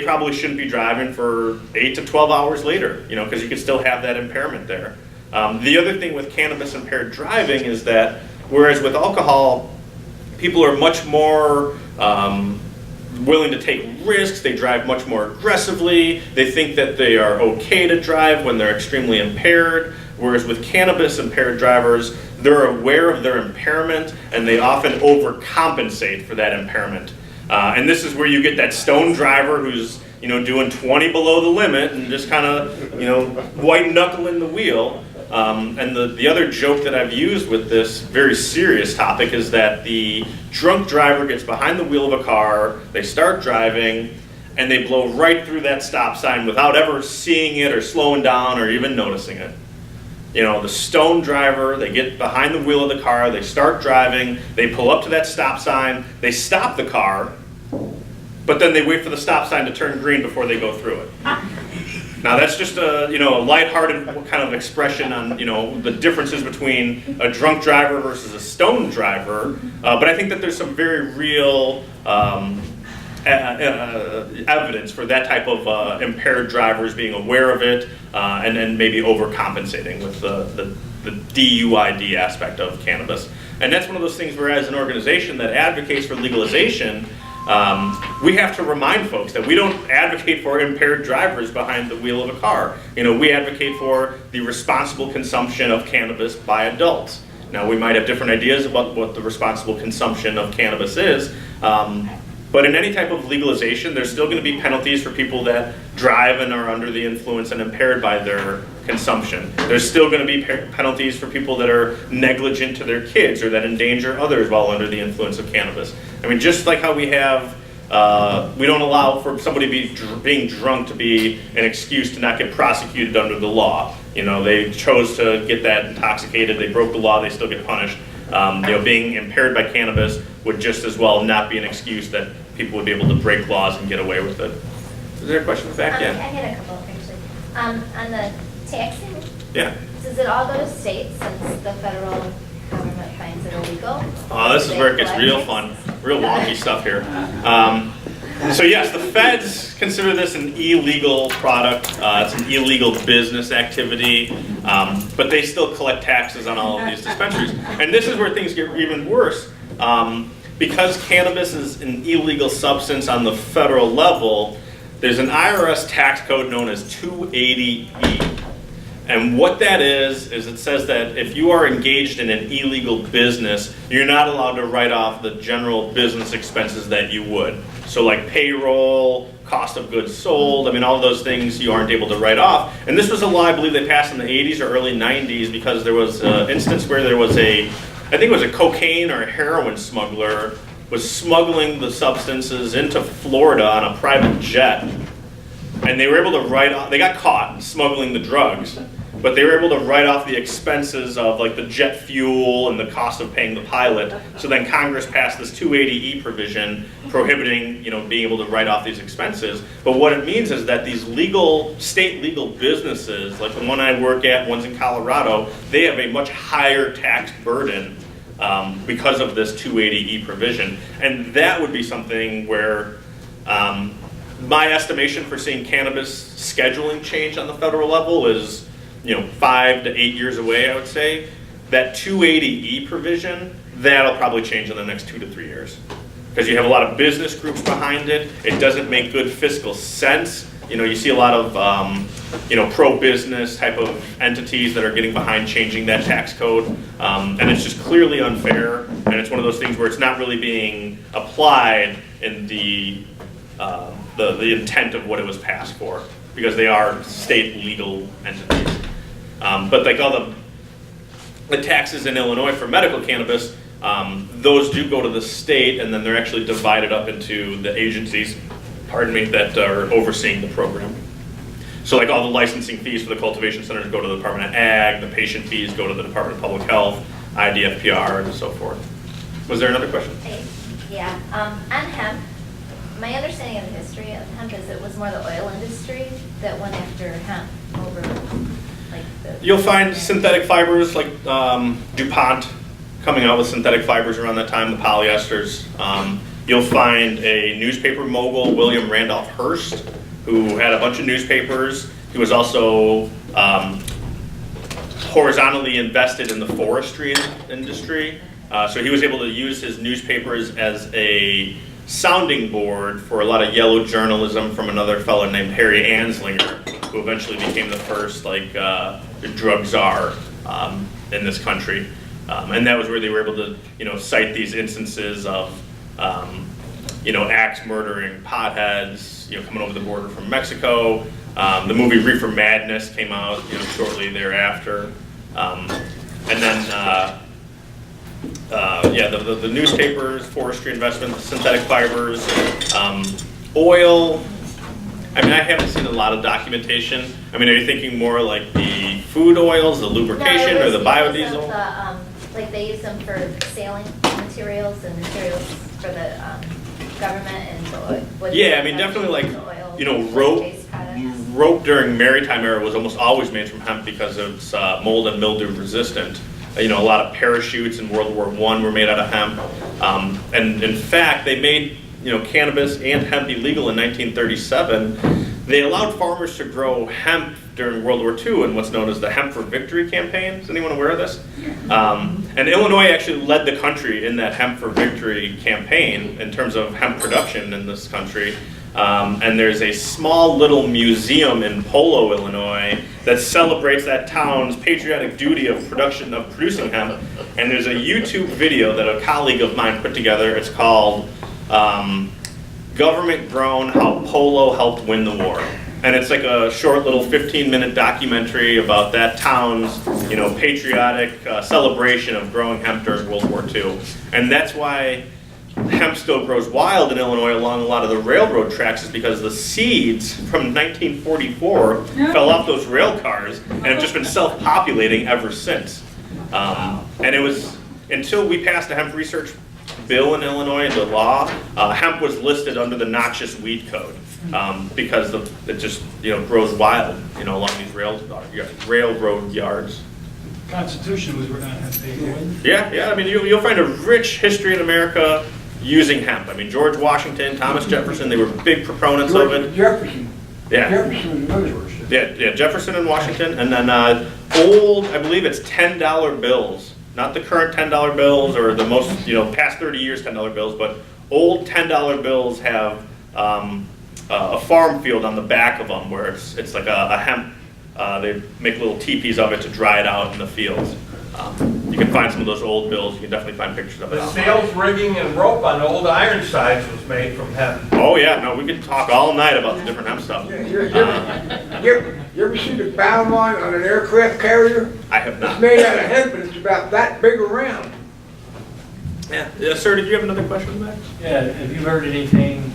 probably shouldn't be driving for 8 to 12 hours later, because you could still have that impairment there. The other thing with cannabis impaired driving is that, whereas with alcohol, people are much more willing to take risks, they drive much more aggressively, they think that they are okay to drive when they're extremely impaired, whereas with cannabis impaired drivers, they're aware of their impairment and they often overcompensate for that impairment. And this is where you get that stone driver who's doing 20 below the limit and just kind of white knuckling the wheel. And the other joke that I've used with this very serious topic is that the drunk driver gets behind the wheel of a car, they start driving, and they blow right through that stop sign without ever seeing it or slowing down or even noticing it. The stone driver, they get behind the wheel of the car, they start driving, they pull up to that stop sign, they stop the car, but then they wait for the stop sign to turn green before they go through it. Now that's just a lighthearted kind of expression on the differences between a drunk driver versus a stoned driver, but I think that there's some very real evidence for that type of impaired drivers being aware of it and maybe overcompensating with the DUID aspect of cannabis. And that's one of those things where, as an organization that advocates for legalization, we have to remind folks that we don't advocate for impaired drivers behind the wheel of a car. We advocate for the responsible consumption of cannabis by adults. Now, we might have different ideas about what the responsible consumption of cannabis is, but in any type of legalization, there's still going to be penalties for people that drive and are under the influence and impaired by their consumption. There's still going to be penalties for people that are negligent to their kids or that endanger others while under the influence of cannabis. I mean, just like how we have, we don't allow for somebody being drunk to be an excuse to not get prosecuted under the law. They chose to get that intoxicated, they broke the law, they still get punished. Being impaired by cannabis would just as well not be an excuse that people would be able to break laws and get away with it. Is there a question back? I had a couple actually. On the taxing, Yeah. does it all go to states since the federal government finds it illegal? This is where it gets real fun, real wonky stuff here. So yes, the feds consider this an illegal product. It's an illegal business activity, but they still collect taxes on all of these dispensaries. And this is where things get even worse. Because cannabis is an illegal substance on the federal level, there's an IRS tax code known as 280E. And what that is it says that if you are engaged in an illegal business, you're not allowed to write off the general business expenses that you would. So like payroll, cost of goods sold, I mean, all of those things you aren't able to write off. And this was a law I believe they passed in the 80s or early 90s because there was an instance where there was I think it was a cocaine or a heroin smuggler was smuggling the substances into Florida on a private jet. And they were able to write off, they got caught smuggling the drugs, but they were able to write off the expenses of like the jet fuel and the cost of paying the pilot. So then Congress passed this 280E provision prohibiting, being able to write off these expenses. But what it means is that these state legal businesses, like the one I work at, one's in Colorado, they have a much higher tax burden because of this 280E provision. And that would be something where my estimation for seeing cannabis scheduling change on the federal level is 5 to 8 years away, I would say. That 280E provision, that'll probably change in the next 2 to 3 years. Because you have a lot of business groups behind it. It doesn't make good fiscal sense. You see a lot of pro-business type of entities that are getting behind changing that tax code. And it's just clearly unfair. And it's one of those things where it's not really being applied in the intent of what it was passed for, because they are state legal entities. But like all the taxes in Illinois for medical cannabis, those do go to the state, and then they're actually divided up into the agencies, that are overseeing the program. So like all the licensing fees for the cultivation centers go to the Department of Ag, the patient fees go to the Department of Public Health, IDFPR, and so forth. Was there another question? Yeah, on hemp, my understanding of the history of hemp is it was more the oil industry that went after hemp over You'll find synthetic fibers like DuPont coming out with synthetic fibers around that time, the polyesters. You'll find a newspaper mogul, William Randolph Hearst, who had a bunch of newspapers. He was also horizontally invested in the forestry industry. So he was able to use his newspapers as a sounding board for a lot of yellow journalism from another fellow named Harry Anslinger, who eventually became the first drug czar in this country. And that was where they were able to cite these instances of axe murdering potheads coming over the border from Mexico. The movie Reefer Madness came out shortly thereafter. And then the newspapers, forestry investment, synthetic fibers, oil. I mean, I haven't seen a lot of documentation. I mean, are you thinking more like the food oils, the lubrication, or the biodiesel? They use them for sailing materials and materials for the government and the oil. Yeah, I mean, definitely rope during maritime era was almost always made from hemp because it's mold and mildew resistant. A lot of parachutes in World War I were made out of hemp. And in fact, they made cannabis and hemp illegal in 1937. They allowed farmers to grow hemp during World War II in what's known as the Hemp for Victory campaign. Is anyone aware of this? And Illinois actually led the country in that Hemp for Victory campaign in terms of hemp production in this country. And there's a small little museum in Polo, Illinois, that celebrates that town's patriotic duty of producing hemp. And there's a YouTube video that a colleague of mine put together. It's called Government Grown: How Polo Helped Win the War. And it's like a short little 15-minute documentary about that town's, patriotic celebration of growing hemp during World War II. And that's why hemp still grows wild in Illinois along a lot of the railroad tracks, is because the seeds from 1944 fell off those rail cars and have just been self-populating ever since. And it was until we passed a hemp research bill in Illinois into law, hemp was listed under the noxious weed code because it just grows wild along these railroad yards. Constitution was written on hemp. Yeah. I mean, you'll find a rich history in America. using hemp. I mean, George Washington, Thomas Jefferson, they were big proponents of it. Jefferson. Yeah. Jefferson was another one. Yeah, Jefferson and Washington, and then old, I believe it's $10 bills, not the current $10 bills or the most, past 30 years $10 bills, but old $10 bills have a farm field on the back of them where it's like a hemp. They make little teepees of it to dry it out in the fields. You can find some of those old bills. You can definitely find pictures of it. The sails, rigging, and rope on old Ironsides was made from hemp. Oh yeah, no, we could talk all night about the different hemp stuff. Yeah, you ever see the bow line on an aircraft carrier? I have It's not. made out of hemp and it's about that big around. Yeah. Sir, did you have another question, Max? Yeah, have you heard anything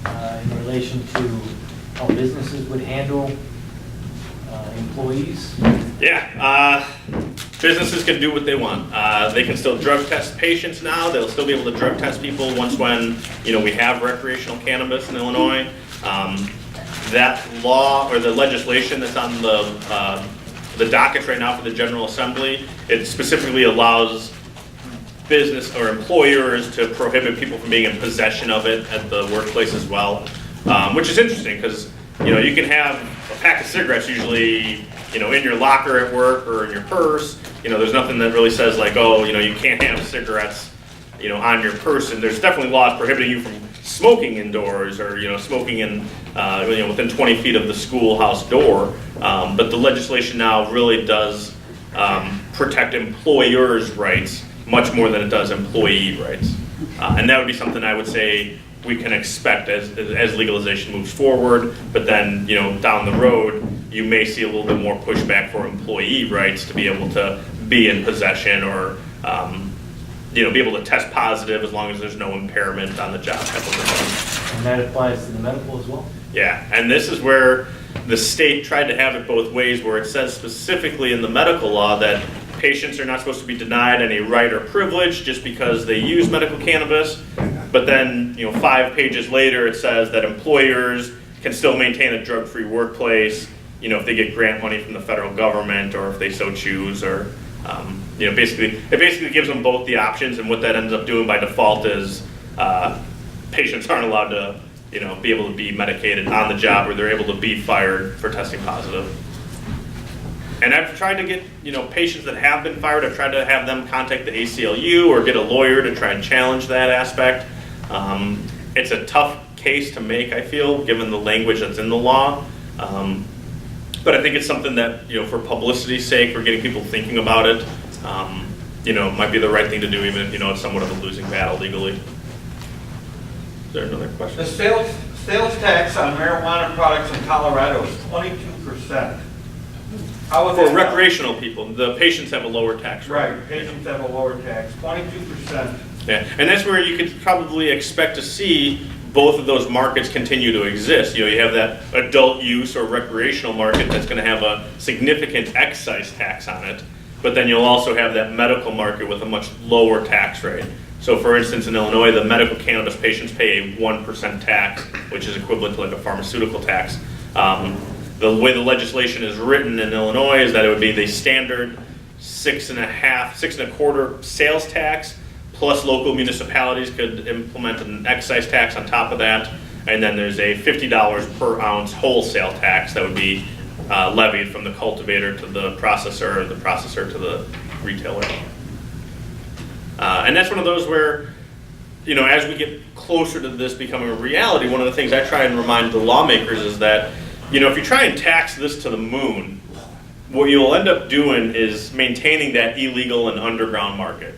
in relation to how businesses would handle employees? Yeah, businesses can do what they want. They can still drug test patients now. They'll still be able to drug test people once when, we have recreational cannabis in Illinois. That law or the legislation that's on the docket right now for the General Assembly, it specifically allows business or employers to prohibit people from being in possession of it at the workplace as well, which is interesting because, you can have a pack of cigarettes usually, in your locker at work or in your purse. There's nothing that really says like, oh, you can't have cigarettes, on your person. There's definitely laws prohibiting you from smoking indoors or, smoking in, within 20 feet of the schoolhouse door. But the legislation now really does protect employers' rights much more than it does employee rights. And that would be something I would say we can expect as legalization moves forward, but then, down the road, you may see a little bit more pushback for employee rights to be able to be in possession or, be able to test positive as long as there's no impairment on the job type of thing. And that applies to the medical as well? Yeah, and this is where the state tried to have it both ways, where it says specifically in the medical law that patients are not supposed to be denied any right or privilege just because they use medical cannabis. But then, 5 pages later, it says that employers can still maintain a drug-free workplace, if they get grant money from the federal government or if they so choose, or, it basically gives them both the options. And what that ends up doing by default is patients aren't allowed to, be able to be medicated on the job, or they're able to be fired for testing positive. And I've tried to get, patients that have been fired, I've tried to have them contact the ACLU or get a lawyer to try and challenge that aspect. It's a tough case to make, I feel, given the language that's in the law. But I think it's something that, for publicity's sake, for getting people thinking about it, might be the right thing to do, even if, it's somewhat of a losing battle legally. Is there another question? The sales tax on marijuana products in Colorado is 22%. How would For that recreational people, the patients have a lower tax rate. Right, patients have a lower tax, 22%. Yeah, and that's where you could probably expect to see both of those markets continue to exist. You have that adult use or recreational market that's going to have a significant excise tax on it, but then you'll also have that medical market with a much lower tax rate. So for instance, in Illinois, the medical cannabis patients pay a 1% tax, which is equivalent to like a pharmaceutical tax. The way the legislation is written in Illinois is that it would be the standard 6.25% sales tax, plus local municipalities could implement an excise tax on top of that. And then there's a $50 per ounce wholesale tax that would be levied from the cultivator to the processor, or the processor to the retailer. And that's one of those where, as we get closer to this becoming a reality, one of the things I try and remind the lawmakers is that, if you try and tax this to the moon, what you'll end up doing is maintaining that illegal and underground market.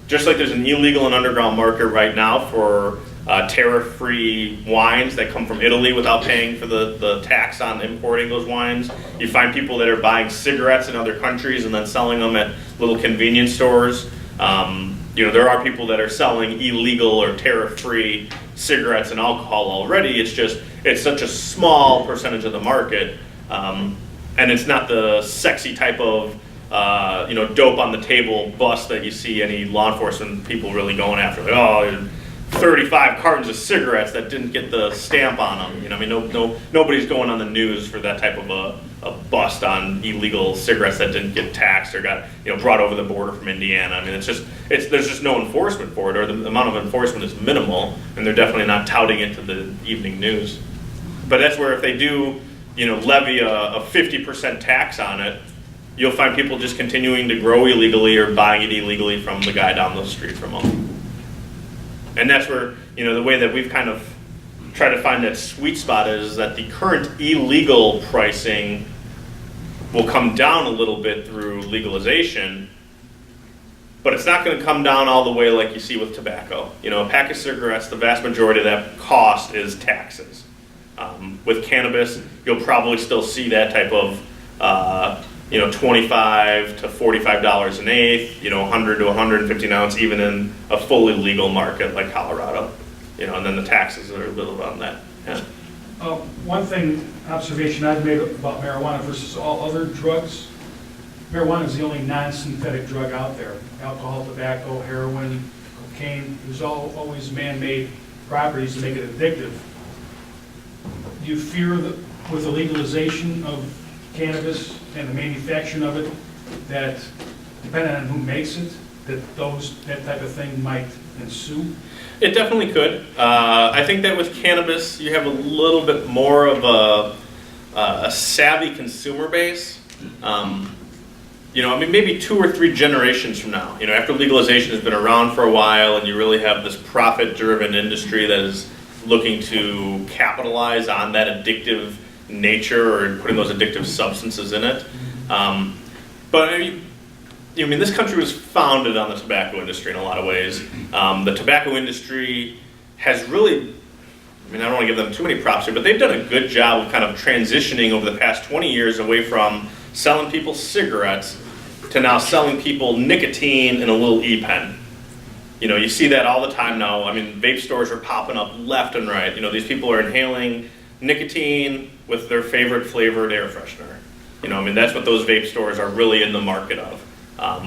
Just like there's an illegal and underground market right now for tariff-free wines that come from Italy without paying for the tax on importing those wines. You find people that are buying cigarettes in other countries and then selling them at little convenience stores. There are people that are selling illegal or tariff-free cigarettes and alcohol already. It's such a small percentage of the market, and it's not the sexy type of dope on the table bust that you see any law enforcement people really going after. Like, 35 cartons of cigarettes that didn't get the stamp on them. You know, I mean, nobody's going on the news for that type of a bust on illegal cigarettes that didn't get taxed or got, you know, brought over the border from Indiana. I mean, there's just no enforcement for it, or the amount of enforcement is minimal, and they're definitely not touting it to the evening news. But that's where if they do, you know, levy a 50% tax on it, you'll find people just continuing to grow illegally or buying it illegally from the guy down the street from them. And that's where, you know, the way that we've kind of tried to find that sweet spot is that the current illegal pricing will come down a little bit through legalization, but it's not going to come down all the way like you see with tobacco. You know, a pack of cigarettes, the vast majority of that cost is taxes. With cannabis, you'll probably still see that type of, you know, $25 to $45 an eighth, you know, 100 to 150 an ounce, even in a fully legal market like Colorado. You know, and then the taxes are a little on that. Yeah. One thing, observation I've made about marijuana versus all other drugs, marijuana is the only non-synthetic drug out there. Alcohol, tobacco, heroin, cocaine, there's always man-made properties to make it addictive. Do you fear that with the legalization of cannabis and the manufacturing of it, that depending on who makes it, that type of thing might ensue? It definitely could. I think that with cannabis, you have a little bit more of a savvy consumer base. You know, I mean, maybe 2 or 3 generations from now, you know, after legalization has been around for a while and you really have this profit-driven industry that is looking to capitalize on that addictive nature or putting those addictive substances in it. But I mean, this country was founded on the tobacco industry in a lot of ways. The tobacco industry has really, I mean, I don't want to give them too many props here, but they've done a good job of kind of transitioning over the past 20 years away from selling people cigarettes to now selling people nicotine in a little e-pen. You know, you see that all the time now. I mean, vape stores are popping up left and right. You know, these people are inhaling nicotine with their favorite flavored air freshener. You know, I mean, that's what those vape stores are really in the market of.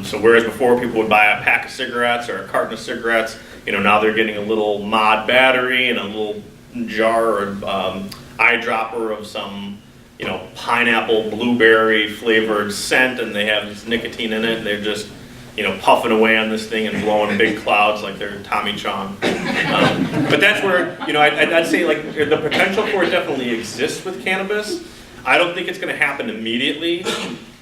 So whereas before people would buy a pack of cigarettes or a carton of cigarettes, you know, now they're getting a little mod battery and a little jar or eyedropper of some, you know, pineapple, blueberry flavored scent, and they have this nicotine in it, and they're just, you know, puffing away on this thing and blowing big clouds like they're Tommy Chong. But that's where, you know, I'd say like the potential for it definitely exists with cannabis. I don't think it's going to happen immediately,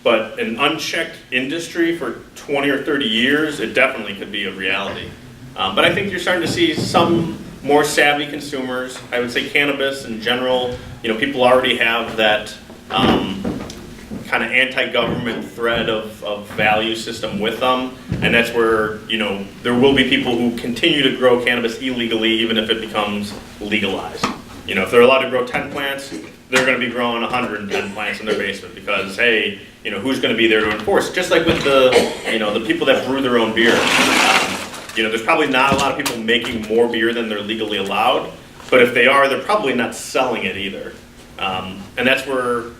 but an unchecked industry for 20 or 30 years, it definitely could be a reality. But I think you're starting to see some more savvy consumers. I would say cannabis in general, you know, people already have that kind of anti-government thread of value system with them, and that's where, you know, there will be people who continue to grow cannabis illegally even if it becomes legalized. You know, if they're allowed to grow 10 plants, they're going to be growing 110 plants in their basement because, hey, you know, who's going to be there to enforce? Just like with the, you know, the people that brew their own beer. You know, there's probably not a lot of people making more beer than they're legally allowed, but if they are, they're probably not selling it either. And that's where,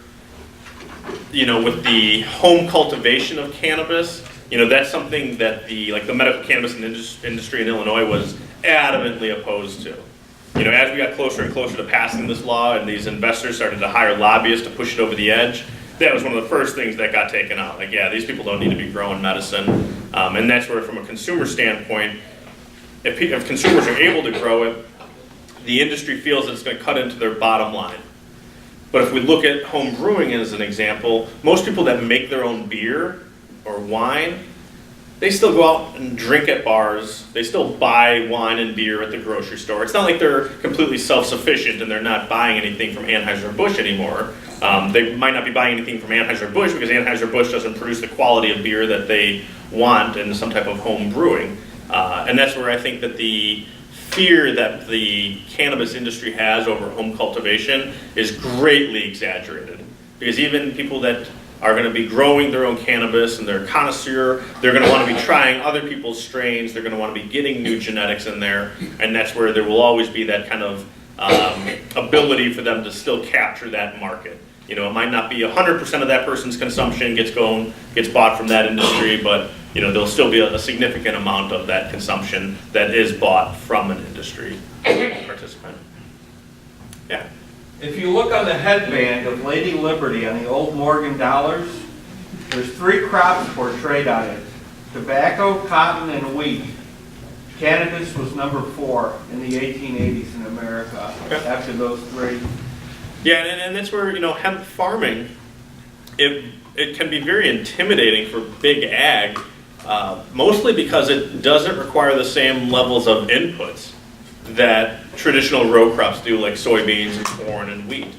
you know, with the home cultivation of cannabis, you know, that's something that the medical cannabis industry in Illinois was adamantly opposed to. You know, as we got closer and closer to passing this law and these investors started to hire lobbyists to push it over the edge, that was one of the first things that got taken out. Like, yeah, these people don't need to be growing medicine. And that's where, from a consumer standpoint, if consumers are able to grow it, the industry feels that it's going to cut into their bottom line. But if we look at home brewing as an example, most people that make their own beer or wine, they still go out and drink at bars. They still buy wine and beer at the grocery store. It's not like they're completely self-sufficient and they're not buying anything from Anheuser-Busch anymore. They might not be buying anything from Anheuser-Busch because Anheuser-Busch doesn't produce the quality of beer that they want in some type of home brewing. And that's where I think that the fear that the cannabis industry has over home cultivation is greatly exaggerated. Because even people that are going to be growing their own cannabis and they're a connoisseur, they're going to want to be trying other people's strains, they're going to want to be getting new genetics in there, and that's where there will always be that kind of ability for them to still capture that market. You know, it might not be 100% of that person's consumption gets bought from that industry, but there'll still be a significant amount of that consumption that is bought from an industry participant. Yeah. If you look on the headband of Lady Liberty on the old Morgan dollars, there's 3 crops portrayed on it: tobacco, cotton, and wheat. Cannabis was number 4 in the 1880s in America, after those 3. Yeah, and that's where, hemp farming, it can be very intimidating for big ag, mostly because it doesn't require the same levels of inputs that traditional row crops do, like soybeans and corn and wheat.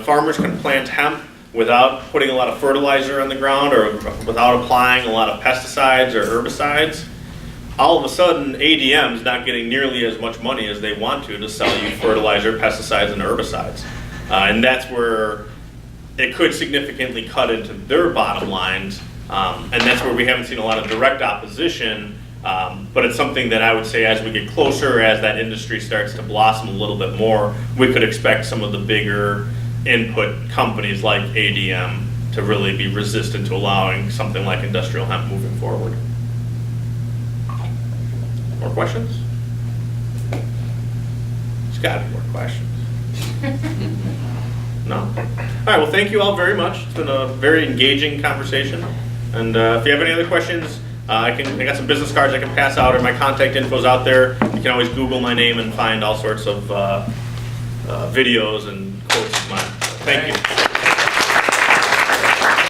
Farmers can plant hemp without putting a lot of fertilizer on the ground or without applying a lot of pesticides or herbicides. All of a sudden, ADM's not getting nearly as much money as they want to sell you fertilizer, pesticides, and herbicides. And that's where it could significantly cut into their bottom lines. And that's where we haven't seen a lot of direct opposition. But it's something that I would say as we get closer, as that industry starts to blossom a little bit more, we could expect some of the bigger input companies like ADM to really be resistant to allowing something like industrial hemp moving forward. More questions? There's got to be more questions. No? All right, well, thank you all very much. It's been a very engaging conversation. And if you have any other questions, I got some business cards I can pass out, or my contact info's out there. You can always Google my name and find all sorts of videos and quotes of mine. Thank you.